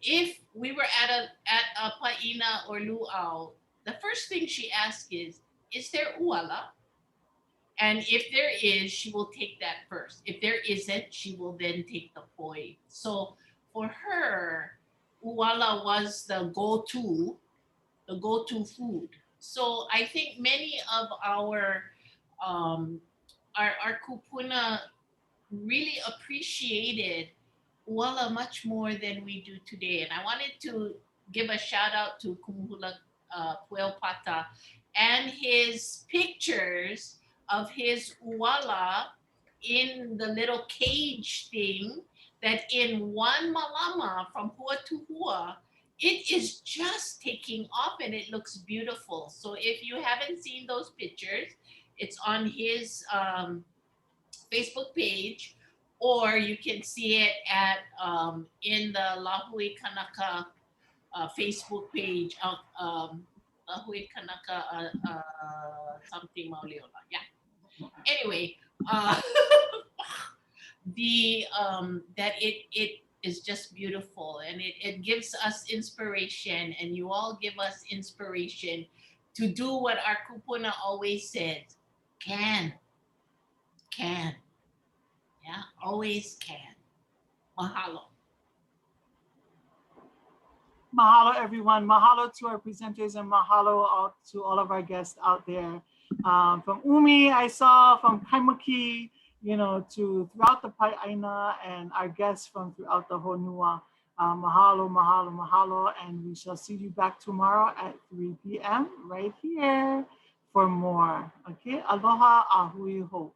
we were at a paina or luau, the first thing she asks is there ʻuala? And if there is, she will take that first. If there isn't, she will then take the poi. So for her, ʻuala was the go-to food. So I think many of our kupuna really appreciated ʻuala much more than we do today. And I wanted to give a shout out to Kumuhula Puelpata and his pictures of his ʻuala in the little cage thing that in one malama from hua to hua, it is just taking off and it looks beautiful. So if you haven't seen those pictures, it's on his Facebook page, or you can see it at in the Lāhui Kānaka Facebook page of Lāhui Kānaka something moʻolelo. Yeah. Anyway, that it is just beautiful, and it gives us inspiration, and you all give us inspiration to do what our kupuna always said: can. Yeah, always can. Mahalo. Mahalo, everyone. Mahalo to our presenters, and mahalo to all of our guests out there. From Umi, I saw, from Kaimuki, you know, to throughout the Pai'aina, and our guests from throughout the Honua. Mahalo, and we shall see you back tomorrow at 3 p.m. right here for more. Okay, aloha, ahui ho.